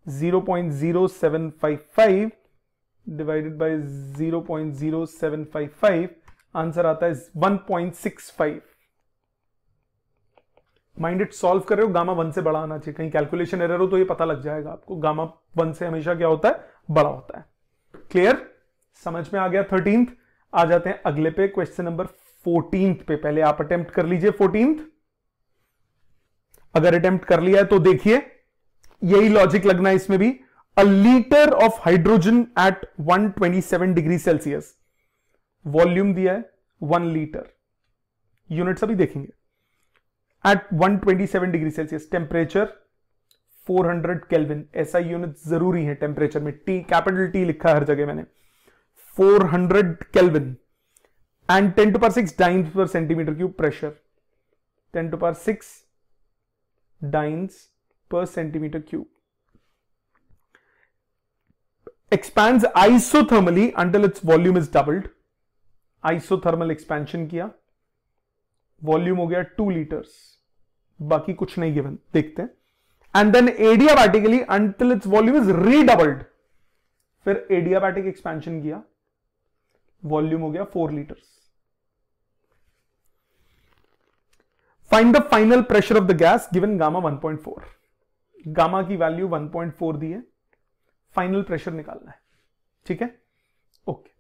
0.0755 divided by 0.0755, answer आता है 1.65। माइंड इट सॉल्व कर रहे हो, गामा 1 से बड़ा आना चाहिए, कहीं कैलकुलेशन एरर हो तो ये पता लग जाएगा आपको। गामा 1 से हमेशा क्या होता है, बड़ा होता है। क्लियर, समझ में आ गया। 13th आ जाते हैं अगले पे, क्वेश्चन नंबर 14th पे। पहले आप अटेम्प्ट कर लीजिए 14th। अगर अटेम्प्ट कर लिया है तो देखिए, यही लॉजिक लगना है इसमें भी। A litre of hydrogen at 127 degree Celsius, volume दिया है 1 लीटर, यूनिट्स अभी देखेंगे। At 127 degree Celsius, temperature 400 kelvin, ऐसा यूनिट जरूरी है टेम्परेचर में, टी कैपिटल टी लिखा है हर जगह मैंने, 400 kelvin. And 10 to power 6 dynes पर centimetre cube pressure, 10 to power 6 dynes per centimeter cube. Expands isothermally until its volume is doubled. Isothermal expansion किया, वॉल्यूम हो गया 2 लीटर्स, बाकी कुछ नहीं गिवन, देखते हैं। And then adiabatically until its volume is redoubled, फिर एडियाबैटिक एक्सपेंशन किया, वॉल्यूम हो गया 4 litres. Find the final pressure of the gas given gamma 1.4। Gamma की वैल्यू 1.4 दी है, फाइनल प्रेशर निकालना है, ठीक है, ओके।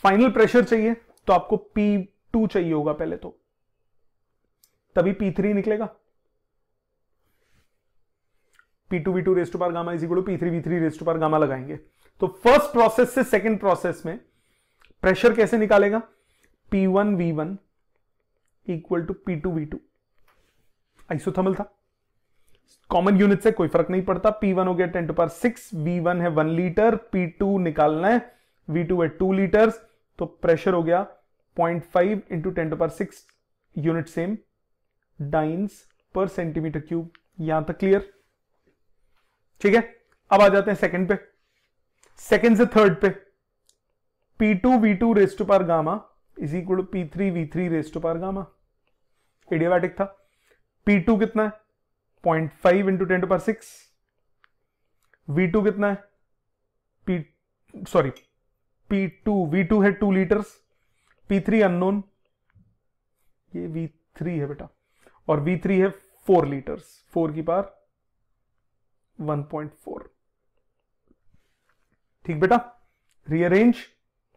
फाइनल प्रेशर चाहिए तो आपको P2 चाहिए होगा पहले, तो तभी P3 निकलेगा। P2 V2 raise to power gamma is equal to P3 V3 raise to power gamma लगाएंगे। तो फर्स्ट प्रोसेस से सेकंड प्रोसेस में प्रेशर कैसे निकालेगा? P1 V1 equal to P2 V2। Isothermal था, कॉमन यूनिट से कोई फर्क नहीं पड़ता। P1 हो गया 10 टू पावर 6, V1 है 1 लीटर, P2 निकालना है, V2 है 2 लीटर्स, तो प्रेशर हो गया 0.5 into 10 to power 6 unit same dynes पर सेंटीमीटर क्यूब। यहां तक क्लियर? ठीक है, अब आ जाते हैं सेकंड पे, सेकंड से थर्ड पे। P2 V2 raise to power gamma is equal to P3 V3 raise to power gamma. Adiabatic था। P2 कितना है? 0.5 इंटू 10 टू पावर 6। V2 कितना है? P2 V2 है 2 लीटर्स, P3 अननोन, ये V3 है बेटा, और V3 है 4 लीटर्स, 4 की पावर 1.4। ठीक बेटा, रीअरेंज।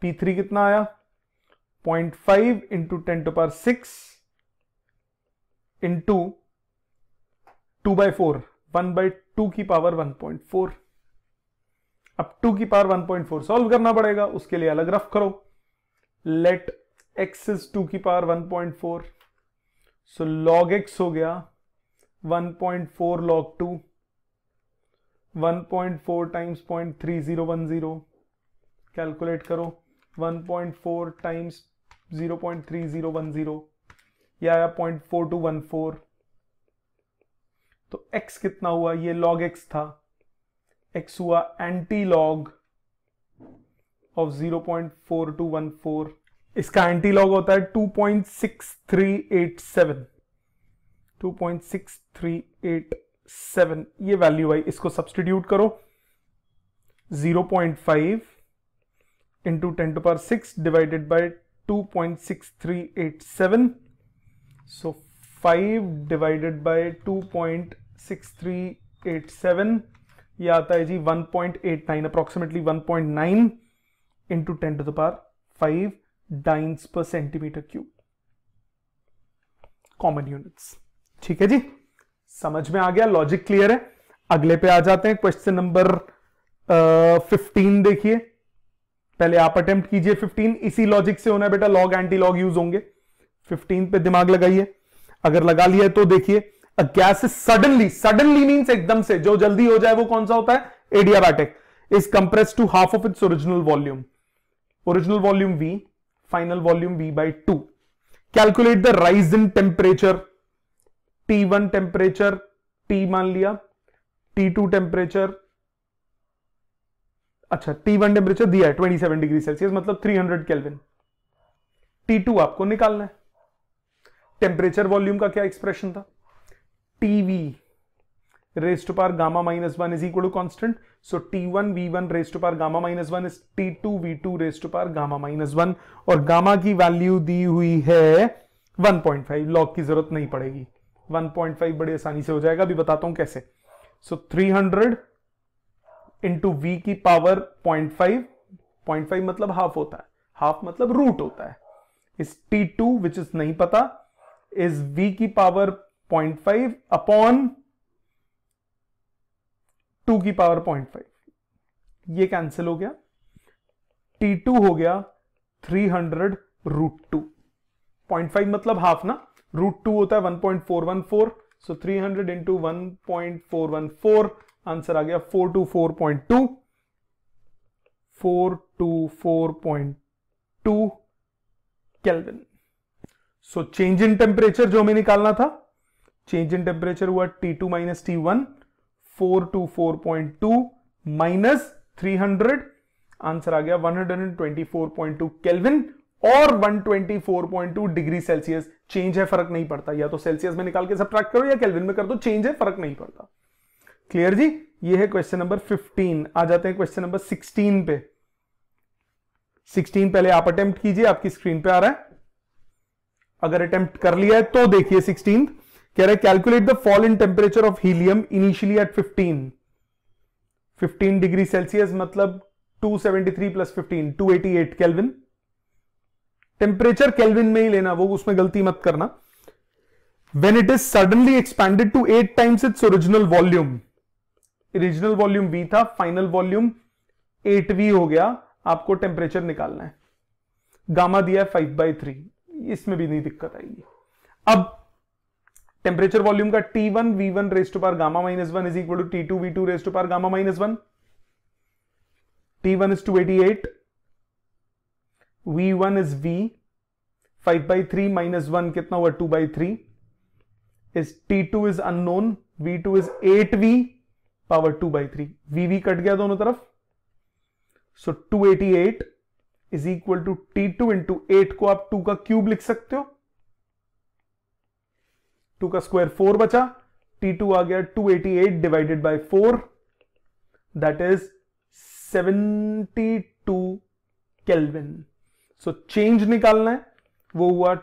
P3 कितना आया? 0.5 इंटू 10 टू पावर 6 इंटू 2/4, 1/2 की पावर 1.4। अब 2 की पावर 1.4 सॉल्व करना पड़ेगा, उसके लिए अलग रफ करो। लेट x इज 2 की पावर 1.4, सो log x हो गया 1.4 log 2, 1.4 टाइम्स 0.3010, कैलकुलेट करो, 1.4 टाइम्स 0.3010, यह आया 0.4214। तो x कितना हुआ? ये log x था, x हुआ एंटी लॉग ऑफ 0.4214। इसका एंटी लॉग होता है 2.6387, 2.6387 ये वैल्यू आई। इसको सब्सटीट्यूट करो, 0.5 into 10 to power 6 divided by 2.6387, so 5 divided by 2.6387, ये आता है जी 1.89, approximately 1.9 into 10 to the power 5 dynes पर सेंटीमीटर क्यूब, कॉमन यूनिट्स। ठीक है जी, समझ में आ गया, लॉजिक क्लियर है। अगले पे आ जाते हैं, क्वेश्चन नंबर 15 देखिए। पहले आप अटेम्प्ट कीजिए 15, इसी लॉजिक से होना है बेटा, लॉग एंटी लॉग यूज होंगे। 15 पे दिमाग लगाइए, अगर लगा लिया है तो देखिए, a gas is suddenly means एकदम से, जो जल्दी हो जाए वो कौन सा होता है? Adiabatic. Is compressed to half of its original volume, original volume V, final volume V/2। Calculate the rise in temperature. T1 temperature T मान लिया, T2 टेम्परेचर, अच्छा T1 टेम्परेचर दिया है 27 डिग्री सेल्सियस, मतलब 300 केल्विन। T2 आपको निकालना है। Temperature volume का क्या एक्सप्रेशन था? TV raise to power gamma -1 is equal to constant, so T1 V1 raise to power gamma -1 is T2 V2 raise to power gamma -1, और गामा की value दी हुई है 1.5, लॉग की जरूरत नहीं पड़ेगी, 1.5 बड़ी आसानी से हो जाएगा, अभी बताता हूं कैसे। सो 300 इंटू V की पावर 0.5 मतलब हाफ होता है, हाफ मतलब रूट होता है। इस T2 विच इज नहीं पता, इज V की पावर 0.5 अपॉन 2 की पावर 0.5, ये कैंसिल हो गया। T2 हो गया 300 रूट 2, 0.5 मतलब हाफ ना, रूट 2 होता है 1.414, सो 300 इंटू 1.414, आंसर आ गया 424.2, 424.2 kelvin. So change in temperature जो हमें निकालना था, चेंज इन टेम्परेचर हुआ T2 minus T1, 424.2 minus 300, answer आ गया 124.2 केल्विन और 124.2 डिग्री सेल्सियस। चेंज है, फर्क नहीं पड़ता, या तो सेल्सियस में निकाल के सब्ट्रैक्ट करो या केल्विन में कर दो, चेंज है, फर्क नहीं पड़ता। क्लियर जी, ये है क्वेश्चन नंबर 15। आ जाते हैं क्वेश्चन नंबर 16 पे। 16 पहले आप अटेम्प्ट कीजिए, आपकी स्क्रीन पे आ रहा है। अगर अटेम्प्ट कर लिया है तो देखिए 16 कह रहे calculate the fall in temperature of helium initially at 15 degree Celsius, मतलब 273 प्लस 15 288 केल्विन। टेम्परेचर केल्विन में ही लेना, वो उसमें गलती मत करना। When it is suddenly expanded to 8 times its original volume, original volume V था, फाइनल वॉल्यूम 8V हो गया, आपको टेम्परेचर निकालना है। गामा दिया है 5/3, इसमें भी नहीं दिक्कत आएगी। अब टेम्परेचर वॉल्यूम का T1 V1 raise to power gamma -1 is equal to T2 V2 raise to power gamma -1। T1 is 288, V1 is V, 5/3 -1 कितना हुआ 2/3, is T2 is unknown, V2 is 8V power 2/3, VV cut गया दोनों तरफ, so 288 is equal to T2 into 8 को आप 2 का cube लिख सकते हो, 2 का स्क्वायर 4 बचा, T2 आ गया 288 divided by 4, that is 72 kelvin. So change निकालना है, वो हुआ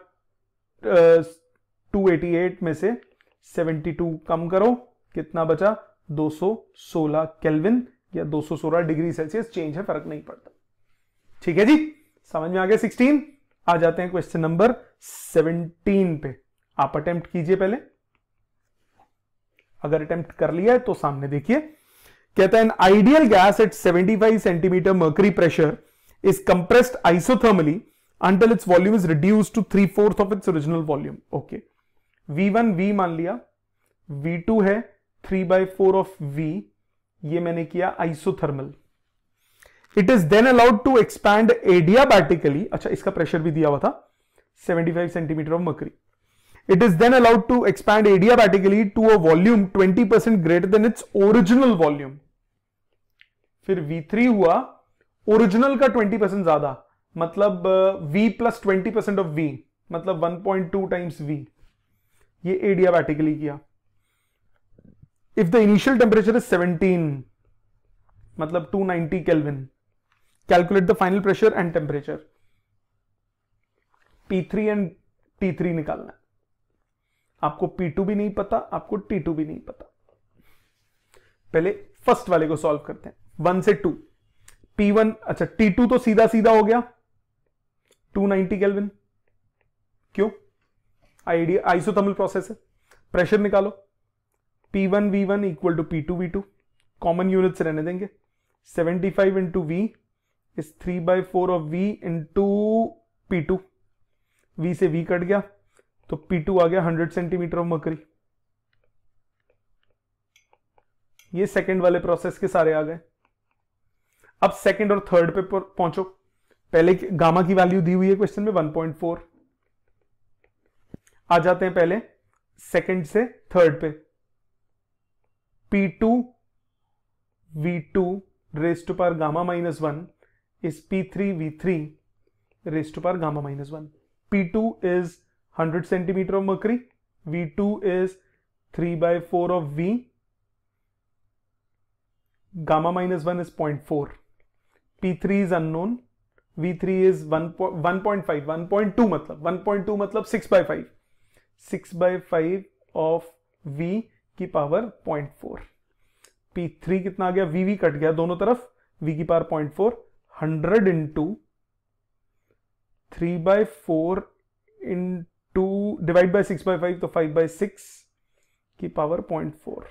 288 में से 72 कम करो, कितना बचा 216 केल्विन या 216 डिग्री सेल्सियस, चेंज है, फर्क नहीं पड़ता। ठीक है जी, समझ में आ गया 16। आ जाते हैं क्वेश्चन नंबर 17 पे। आप अटेम्प्ट कीजिए पहले, अगर अटेम्प्ट कर लिया है तो सामने देखिए। कहता है an ideal gas at 75 centimetre mercury pressure is compressed isothermally until its volume is reduced to 3/4 of its original volume. Okay. V1 V मान लिया, V2 है 3/4 of V, ये मैंने किया isothermal. It is then allowed to expand adiabatically, अच्छा इसका pressure भी दिया हुआ था 75 centimetre of mercury. It is then allowed to expand adiabatically to a volume 20% greater than its original volume. फिर V3 हुआ ओरिजिनल का 20% ज्यादा, मतलब V प्लस 20% ऑफ V, मतलब 1.2 टाइम्स V, ये एडियाबैटिकली किया। If the initial temperature is 17, मतलब 290 kelvin, calculate the final pressure and temperature. P3 and T3 निकालना है। आपको P2 भी नहीं पता, आपको T2 भी नहीं पता। पहले फर्स्ट वाले को सॉल्व करते हैं, 1 से 2। P1, अच्छा T2 तो सीधा सीधा हो गया 290 केल्विन, क्यों, आइसोथर्मल प्रोसेस है। प्रेशर निकालो, P1 V1 equal to P2 V2, common units रहने देंगे, 75 into V is 3/4 of V into P2, V से V कट गया तो P2 आ गया 100 सेंटीमीटर ऑफ मर्करी। ये सेकंड वाले प्रोसेस के सारे आ गए। अब सेकंड और थर्ड पे पहुंचो। पहले गामा की वैल्यू दी हुई है क्वेश्चन में 1.4। आ जाते हैं पहले सेकंड से थर्ड पे। P2 V2 raise to power gamma -1 is P3 V3 raise to power gamma -1। P2 is 100 centimetre of mercury, V2 is 3/4 of V, gamma -1 is 0.4, P3 is unknown, V3 is 1.5, 1.2 मतलब 6/5, 6/5 of V की power 0.4। P3 कितना आ गया, VV cut गया दोनों तरफ, V की power 0.4, 100 into 3/4 into divide by 6/5 तो 5/6 की पावर 0.4,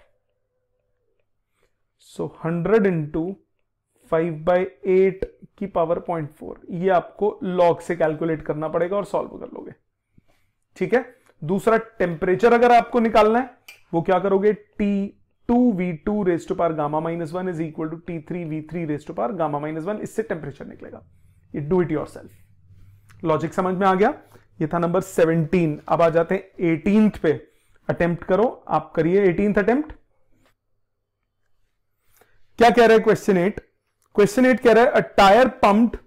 सो 100 इंटू 5/8 की पावर 0.4। ये आपको लॉग से कैलकुलेट करना पड़ेगा और सॉल्व कर लोगे। ठीक है, दूसरा टेम्परेचर अगर आपको निकालना है वो क्या करोगे, T2 V2 raise to power gamma -1 is equal to T3 V3 raise to power gamma -1, इससे टेम्परेचर निकलेगा। ये डू इट योरसेल्फ। लॉजिक समझ में आ गया। ये था नंबर 17। अब आ जाते हैं 18th पे। अटेम्प्ट करो, आप करिए 18th अटेम्प्ट। क्या कह रहा है क्वेश्चन 8? क्वेश्चन 8 कह रहा है a tyre pumped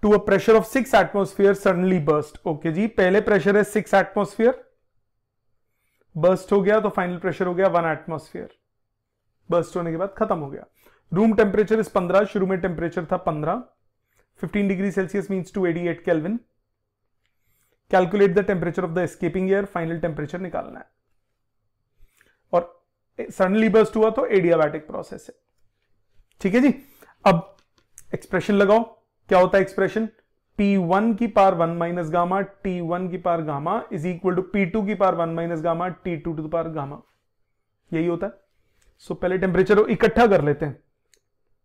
to a pressure of 6 atmosphere suddenly burst. Okay जी, पहले प्रेशर है 6 एटमॉस्फेयर, बर्स्ट हो गया तो फाइनल प्रेशर हो गया 1 एटमॉस्फेयर। बर्स्ट होने के बाद खत्म हो गया। रूम टेम्परेचर इज 15, शुरू में टेम्परेचर था 15, 15 degree Celsius means 288 kelvin. Calculate the temperature of the escaping air, final temperature निकालना है। और सडनली बर्स्ट हुआ तो एडियाबैटिक प्रोसेस है। ठीक है जी, अब एक्सप्रेशन लगाओ। क्या होता है एक्सप्रेशन? P1 की पावर 1 माइनस गामा T1 की power gamma is equal to P2 की power 1 minus gamma T2 to the power gamma. यही होता है। सो पहले टेम्परेचर इकट्ठा कर लेते हैं।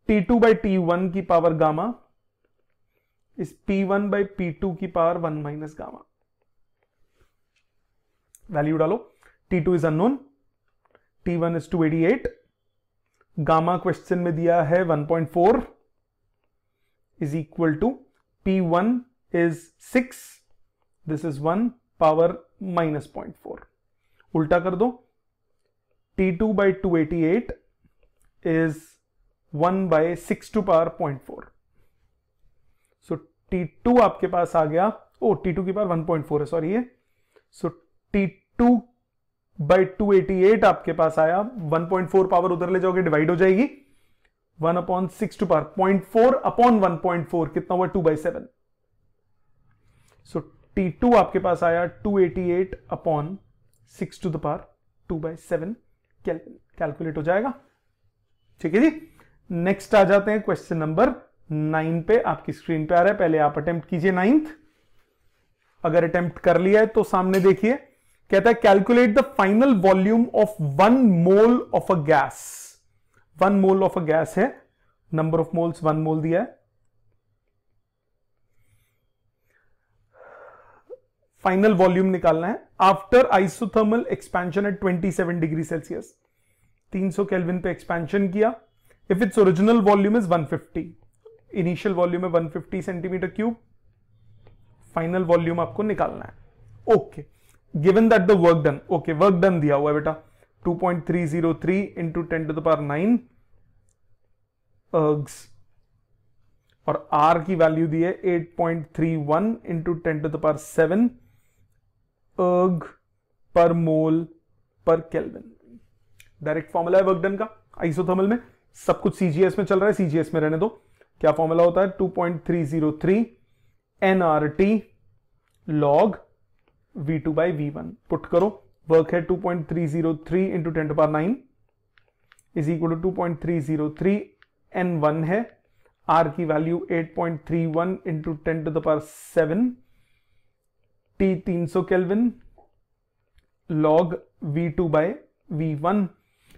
T2 बाई T1 की power gamma is P1 by P2 की पावर 1 माइनस गामा। वैल्यू डालो। T2 is unknown, T1 is 288, gamma question में दिया है 1.4 is equal to P1 is 6, this is 1 power minus 0.4। उल्टा कर दो, T2 by 288 is 1 by 6 to power 0.4। So T2 आपके पास आ गया, T2 की पावर 1.4 है, सॉरी ये। So T2 by 288 आपके पास आया, 1.4 पावर उधर ले जाओगे डिवाइड हो जाएगी, 1/6 to power 0.4 अपॉन 1.4 कितना हुआ 2/7। सो T2 आपके पास आया 288 upon 6 to the power 2/7 kelvin. Calculate हो जाएगा, ठीक है जी। नेक्स्ट आ जाते हैं क्वेश्चन नंबर 9 पे। आपकी स्क्रीन पे आ रहा है, पहले आप अटेम्प्ट कीजिए 9th। अगर अटेम्प्ट कर लिया है तो सामने देखिए, कहता है calculate the final volume of 1 mole of a gas. 1 mole of a gas है, नंबर ऑफ मोल्स 1 मोल दिया है। फाइनल वॉल्यूम निकालना है after isothermal expansion at 27 degree Celsius. 300 kelvin पे एक्सपेंशन किया। If its original volume is 150, initial volume है 150 centimetre cube, final volume आपको निकालना है। Okay, given that the work done, okay work done दिया हुआ है बेटा 2.303 इंटू 10 टू द पावर 9 अर्ग्स, और R की वैल्यू दी है 8.31 इंटू 10 टू द पावर 7 अर्ग पर मोल पर केल्विन। डायरेक्ट फॉर्मूला है वर्क डन का आइसोथर्मल में, सब कुछ सीजीएस में चल रहा है, सीजीएस में रहने दो। क्या फॉर्मूला होता है 2.303 nRT log V2 by V1। Put करो, वर्क है 2.303 into 10 to power 9 is equal to 2.303, N1 है, R की value 8.31 into 10 to the power 7, T 300 kelvin, log V2 by V1।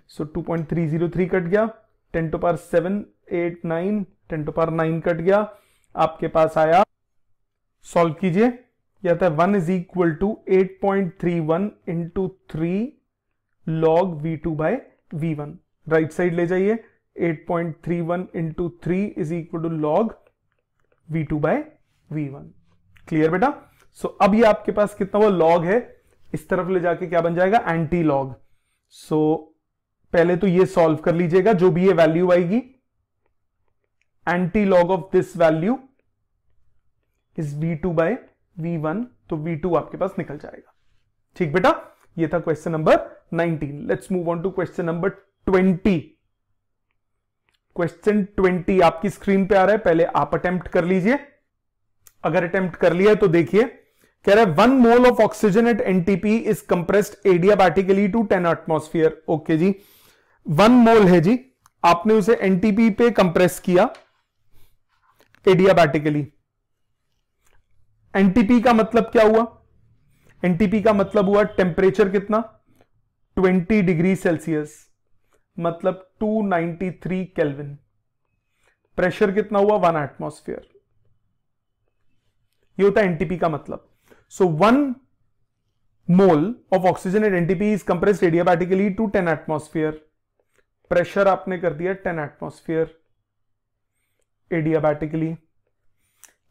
So 2.303 cut गया, 10 to power 7 8 9, 10 to power 9 cut गया, आपके पास आया, solve कीजिए, यह था 1 is equal to 8.31 into 3 log V2 by V1। Right side ले जाइए, 8.31 into 3 is equal to log V2 by V1। Clear बेटा। सो अब ये आपके पास कितना वो log है, इस तरफ ले जाके क्या बन जाएगा एंटी लॉग। सो पहले तो ये सॉल्व कर लीजिएगा, जो भी ये वैल्यू आएगी, anti log of this value is V2 by V1, तो V2 आपके पास निकल जाएगा। ठीक बेटा, ये था question number 19। Let's move on to question number 20। Question 20 आपकी स्क्रीन पे आ रहा है, पहले आप अटेम्प्ट कर लीजिए। अगर अटेम्प्ट कर लिया है तो देखिए, कह रहा है 1 mole of oxygen at NTP is compressed adiabatically to 10 atmosphere. Okay जी, 1 मोल है जी, आपने उसे एनटीपी पे कंप्रेस किया एडियाबैटिकली। एनटीपी का मतलब क्या हुआ, एनटीपी का मतलब हुआ टेम्परेचर कितना 20 डिग्री सेल्सियस, मतलब 293 केल्विन। प्रेशर कितना हुआ 1 एटमॉस्फेयर। ये होता है एनटीपी का मतलब। So 1 mole of oxygen at NTP is compressed adiabatically to 10 atmosphere. Pressure आपने कर दिया 10 atmosphere adiabatically.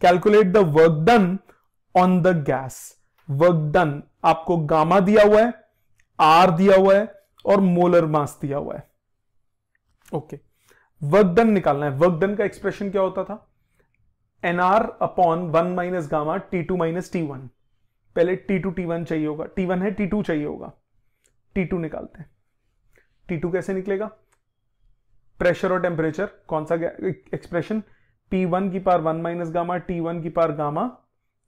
Calculate the work done on the gas. Work done आपको गामा दिया हुआ है, आर दिया हुआ है और मोलर मास दिया हुआ है। ओके, वर्क डन निकालना है। वर्क डन का एक्सप्रेशन क्या होता था, nr upon 1 minus gamma T2 minus T1। पहले T2 T1 चाहिए होगा, T1 है T2 चाहिए होगा, T2 निकालते हैं। T2 कैसे निकलेगा, प्रेशर और टेम्परेचर, कौन सा एक्सप्रेशन, P1 की पावर 1 माइनस गामा T1 की पावर गामा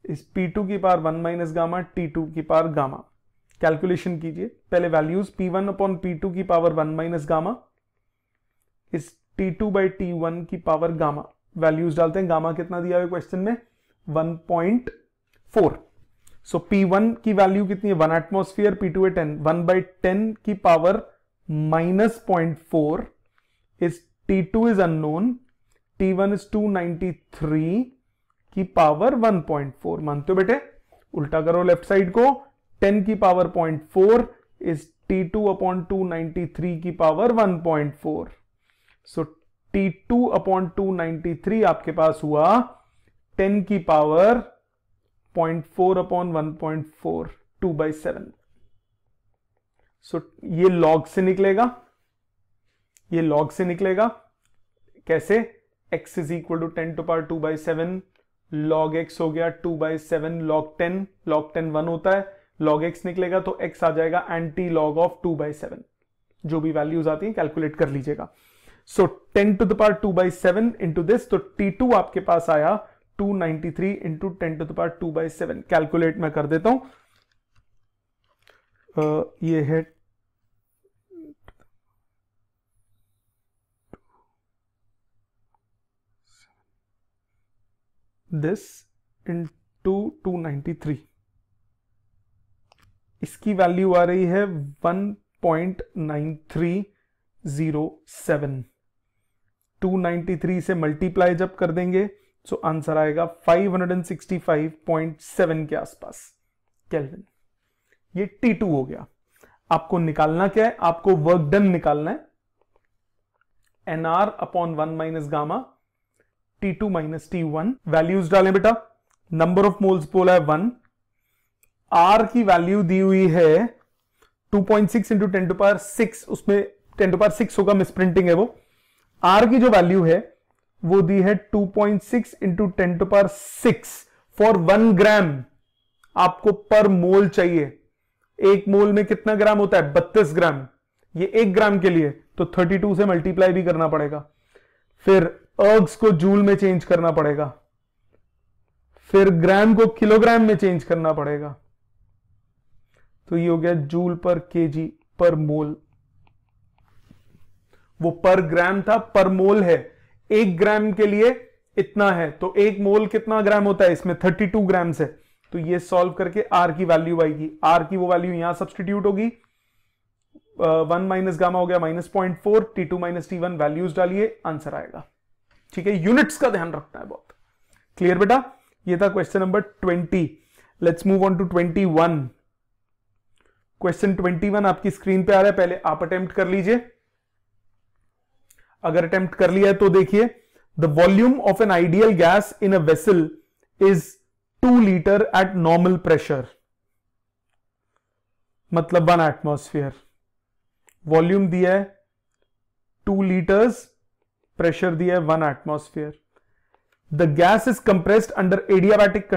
इस P2 की पावर 1 माइनस गामा T2 की पावर गामा। कैलकुलेशन कीजिए, पहले वैल्यूज P1 अपॉन P2 की पावर 1 माइनस गामा इस T2 बाई T1 की पावर गामा। वैल्यूज डालते हैं, गामा कितना दिया हुआ क्वेश्चन में 1.4। सो P1 की वैल्यू कितनी है 1 एटमॉस्फेयर, P2 है 10, 1/10 की power -0.4 is T2 is unknown, T1 is 293 की पावर 1.4। मानते हो बेटे? उल्टा करो लेफ्ट साइड को, 10 की पावर 0.4 इज T2 अपॉन 293 की पावर 1.4। सो T2 अपॉन 293 आपके पास हुआ 10 की पावर 0.4 अपॉन 1.4, 2/7। सो ये लॉग से निकलेगा, ये लॉग से निकलेगा। कैसे? x is equal to 10 to power 2/7, log x हो गया 2/7 log 10, log 10 1 होता है, log x निकलेगा तो x आ जाएगा एंटी लॉग ऑफ 2/7। जो भी वैल्यूज आती है कैलकुलेट कर लीजिएगा। So 10 to the power 2/7 into this, तो T2 आपके पास आया 293 into 10 to the power 2/7। Calculate मैं कर देता हूं, ये है दिस इंटू 293, इसकी वैल्यू आ रही है 1.9307। 293 से मल्टीप्लाई जब कर देंगे सो आंसर आएगा 565.7 के आसपास केल्विन। ये T2 हो गया। आपको निकालना क्या है? आपको वर्क डन निकालना है, NR upon 1 minus gamma T2 minus T1। Values डालें बेटा, नंबर ऑफ मोल्स बोला है 1, R की वैल्यू दी हुई है 2.6 इंटू 10 टू पावर 6, उसमें 10 टू पावर 6 होगा, मिसप्रिंटिंग है वो। R की जो वैल्यू है वो दी है 2.6 इंटू 10 टू पावर 6 फॉर 1 ग्राम। आपको पर मोल चाहिए। एक मोल में कितना ग्राम होता है? 32 ग्राम। ये 1 ग्राम के लिए तो 32 से मल्टीप्लाई भी करना पड़ेगा, फिर अर्ग्स को जूल में चेंज करना पड़ेगा, फिर ग्राम को किलोग्राम में चेंज करना पड़ेगा। तो ये हो गया जूल पर केजी पर मोल। वो पर ग्राम था, पर मोल है। 1 ग्राम के लिए इतना है, तो 1 मोल कितना ग्राम होता है? इसमें 32 ग्राम से। तो ये सॉल्व करके आर की वैल्यू आएगी। आर की वो वैल्यू यहां सब्सटीट्यूट होगी, 1 माइनस गामा हो गया -0.4, T2 माइनस T1 वैल्यूज डालिए, आंसर आएगा। ठीक है, यूनिट्स का ध्यान रखना है बहुत। क्लियर बेटा? ये था question number 20। Let's move on to 21। Question 21 आपकी स्क्रीन पे आ रहा है, पहले आप अटेम्प्ट कर लीजिए। अगर अटेम्प्ट कर लिया है तो देखिए, the volume of an ideal gas in a vessel is 2 litre at normal pressure, मतलब 1 एटमॉस्फेयर। वॉल्यूम दिया है 2 लीटर्स, प्रेशर दिया है 1 atmosphere. The gas is compressed under adiabatic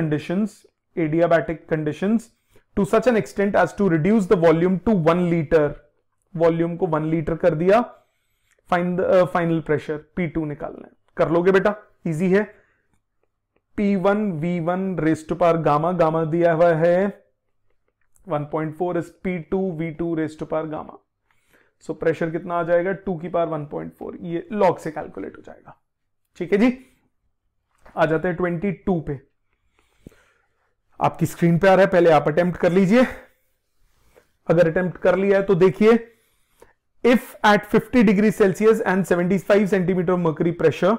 conditions to such an extent as to reduce the volume to 1 litre. Volume को 1 litre कर दिया। Find the final pressure P2 निकालना है। कर लोगे बेटा? इजी है। P1 V1 raise to power gamma, gamma दिया हुआ है 1.4 is P2 V2 raise to power gamma. So pressure कितना आ जाएगा? 2 की पावर 1.4। ये लॉग से कैलकुलेट हो जाएगा। ठीक है जी। आ जाते हैं 22 पे। आपकी स्क्रीन पे आ रहा है, पहले आप अटेम्प्ट कर लीजिए। अगर अटेम्प्ट कर लिया है तो देखिए, if at 50 degree Celsius and 75 centimetre mercury pressure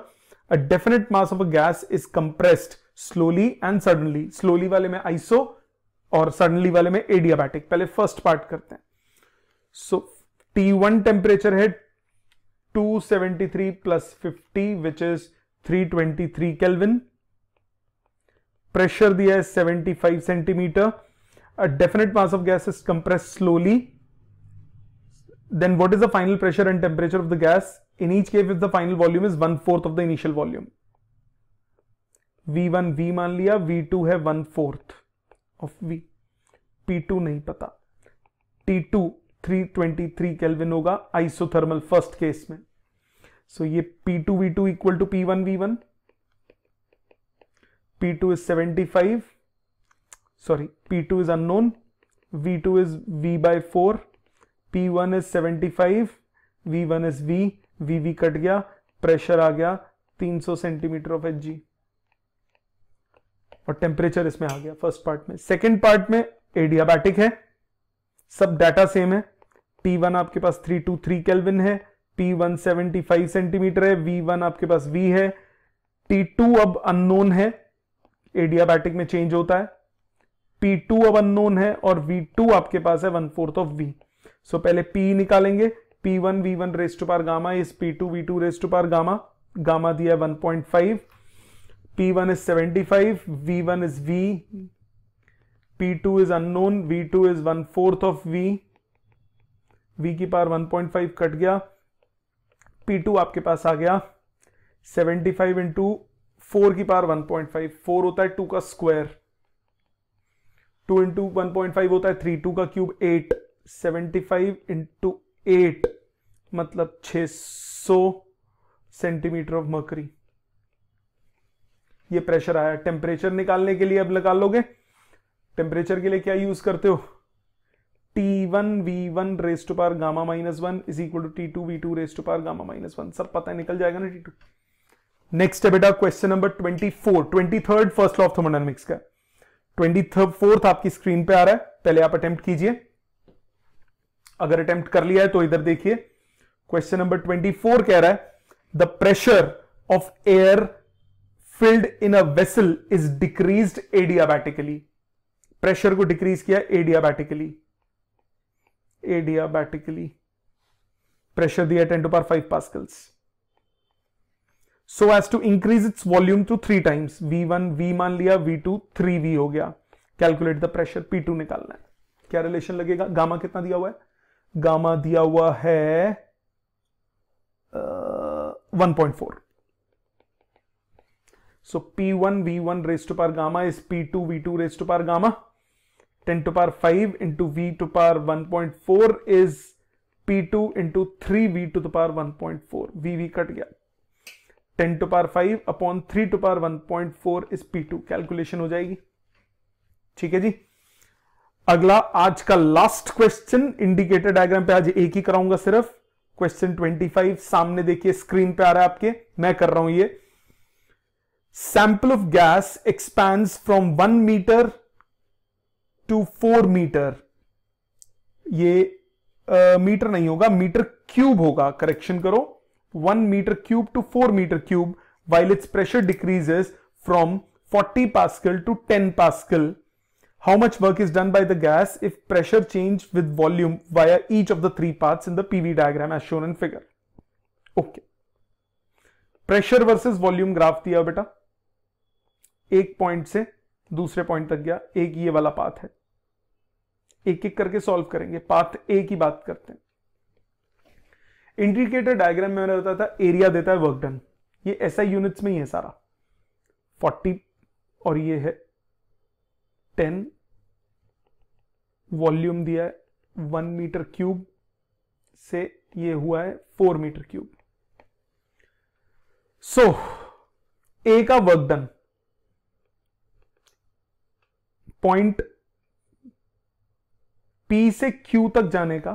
a definite mass of a gas is compressed slowly and suddenly। slowly वाले में आइसो और suddenly वाले में एडियाबैटिक। पहले फर्स्ट पार्ट करते हैं। सो T1 टेम्परेचर है 273 plus 50 which is 323 kelvin. Pressure दिया है 75 centimetre. A definite mass of gas is compressed slowly. Then what is the final pressure and temperature of the gas? In each case, if the final volume is 1/4 of the initial volume. V1 V मान लिया, V2 है 1/4 of V। P2 नहीं पता। T2 323 kelvin होगा isothermal first case में। सो ये P2 V2 equal to P1 V1। P2 is 75, sorry, P2 is unknown, V2 is V/4, P1 is 75, V1 is V, VV cut गया, pressure आ गया 300 centimetre of Hg। और temperature इसमें आ गया first part में। Second part में adiabatic है, सब data same है। T1 आपके पास 323 केल्विन है, P1 75 सेंटीमीटर है, V1 आपके पास V है, T2 अब अननोन है, एडियाबैटिक में चेंज होता है, P2 अब अननोन है और V2 आपके पास है 1/4 ऑफ V। सो पहले P निकालेंगे, P1 V1 raise to power gamma is P2 V2 raise to power gamma, gamma दिया है 1.5, P1 is 75, V1 is V, P2 is unknown, V2 is 1/4 of V, V की power 1.5 cut गया, P2 आपके पास आ गया 75 into 4 की power 1.5, 4 होता है 2 का स्क्वायर, 2 इंटू 1.5 होता है 3, 2 का क्यूब 8, 75 इंटू 8 मतलब 600 सेंटीमीटर ऑफ मर्करी। ये प्रेशर आया। टेम्परेचर निकालने के लिए अब लगा लोगे, टेम्परेचर के लिए क्या यूज करते हो, T1 V1 raise to power gamma -1 is equal to T2 V2 raise to power gamma -1, सब पता है, निकल जाएगा ना T2। नेक्स्ट है बेटा question number 23 first law of thermodynamics का। 24th आपकी स्क्रीन पे आ रहा है, पहले आप अटेम्प्ट कीजिए, अगर अटेम्प्ट कर लिया है तो इधर देखिए। क्वेश्चन नंबर 24 कह रहा है the pressure of air filled in a vessel is decreased adiabatically. Pressure को डिक्रीज किया एडियाबैटिकली, प्रेशर दिया 10 to the power 5 pascals, so as to increase its volume to 3 times, V1 V मान लिया, V2 3V हो गया। Calculate the pressure, P2 निकालना है। क्या रिलेशन लगेगा, गामा कितना दिया हुआ है, गामा दिया हुआ है 1.4, so P1 V1 raised to power gamma is P2 V2 raised to power gamma, 10 to the power 5 into V to the power 1.4 is P2 into 3V to the power 1.4, VV cut गया, 10 to the power 5 upon 3 to the power 1.4 is P2, calculation हो जाएगी। ठीक है जी। अगला आज का last question, indicator diagram पे आज एक ही कराऊंगा सिर्फ। क्वेश्चन 25 सामने देखिए, स्क्रीन पे आ रहा है आपके, मैं कर रहा हूं ये। Sample of gas expands from 1 metre to 4 metre, ये मीटर नहीं होगा, मीटर क्यूब होगा, करेक्शन करो, 1 metre cube to 4 metre cube, while its pressure decreases from 40 pascal to 10 pascal. How much work is done by the gas if pressure change with volume via each of the 3 paths in the PV diagram as shown in figure? Okay. Pressure versus volume graph दिया बेटा, एक point से दूसरे point तक गया, एक ये वाला पाथ है, एक एक करके सॉल्व करेंगे, पाथ एक ही बात करते हैं। इंडिकेटर डायग्राम में मैंने बताया था एरिया देता है वर्क डन, ये SI यूनिट्स में ही है सारा, 40 और ये है 10, वॉल्यूम दिया है 1 मीटर क्यूब से ये हुआ है 4 मीटर क्यूब। सो ए का वर्क डन पॉइंट P से Q तक जाने का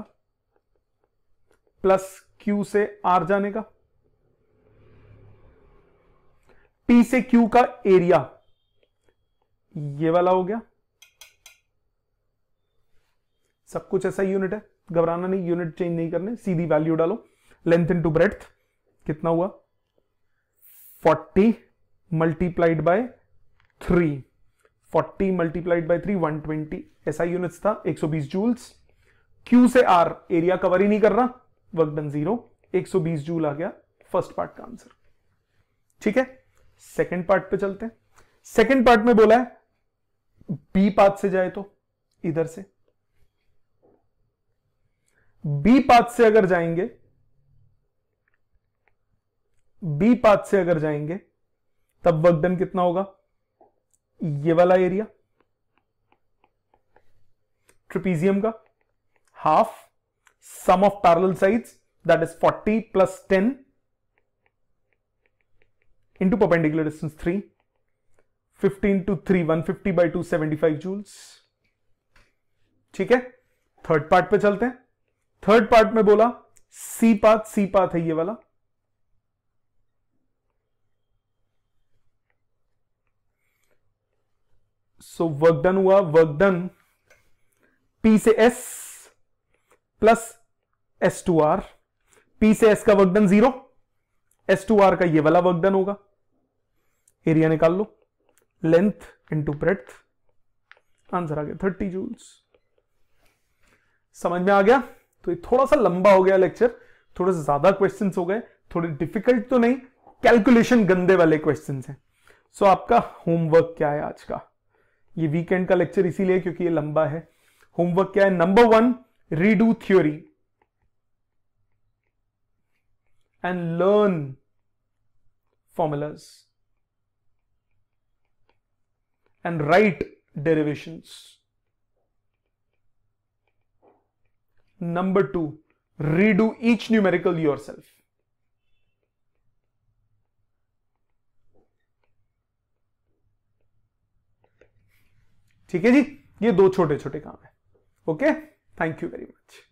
प्लस Q से R जाने का, P से Q का एरिया ये वाला हो गया, सब कुछ ऐसा यूनिट है, घबराना नहीं, यूनिट चेंज नहीं करने, सीधी वैल्यू डालो। लेंथ इनटू ब्रेड्थ कितना हुआ, 40 मल्टीप्लाइड बाय 3, 40 मल्टीप्लाइड बाय 3 120, ऐसा यूनिट्स था, 120 जूल्स। Q से R एरिया कवर ही नहीं कर रहा, वर्क डन 0, 120 जूल आ गया, फर्स्ट पार्ट का आंसर। ठीक है, सेकंड पार्ट पे चलते हैं। सेकंड पार्ट में बोला है बी पाथ से जाए तो इधर से, बी पाथ से अगर जाएंगे, बी पाथ से अगर जाएंगे तब वर्क डन कितना होगा, ये वाला एरिया ट्रेपीजियम का half, sum of parallel sides that is 40 plus 10 into perpendicular distance 3, 15 to 3 150 by 2 75 joules. ठीक है, थर्ड पार्ट पे चलते हैं। थर्ड पार्ट में बोला सी पाथ है ये वाला, सो वर्क डन हुआ, वर्क डन P से S प्लस S2R, P से S का वर्क डन 0, S2R का ये वाला वर्क डन होगा, एरिया निकाल लो, लेंथ इंटू ब्रेड्थ, आंसर आ गया 30 जूल्स। समझ में आ गया? तो ये थोड़ा सा लंबा हो गया लेक्चर, थोड़े से ज्यादा क्वेश्चंस हो गए, थोड़े डिफिकल्ट तो नहीं, कैलकुलेशन गंदे वाले क्वेश्चंस हैं। सो आपका होमवर्क क्या है आज का? ये वीकेंड का लेक्चर इसीलिए क्योंकि ये लंबा है। होमवर्क क्या है? Number 1, redo theory and learn formulas and write derivations. Number 2, redo each numerical yourself. ठीक है जी, ये 2 छोटे छोटे काम है। Okay, thank you very much.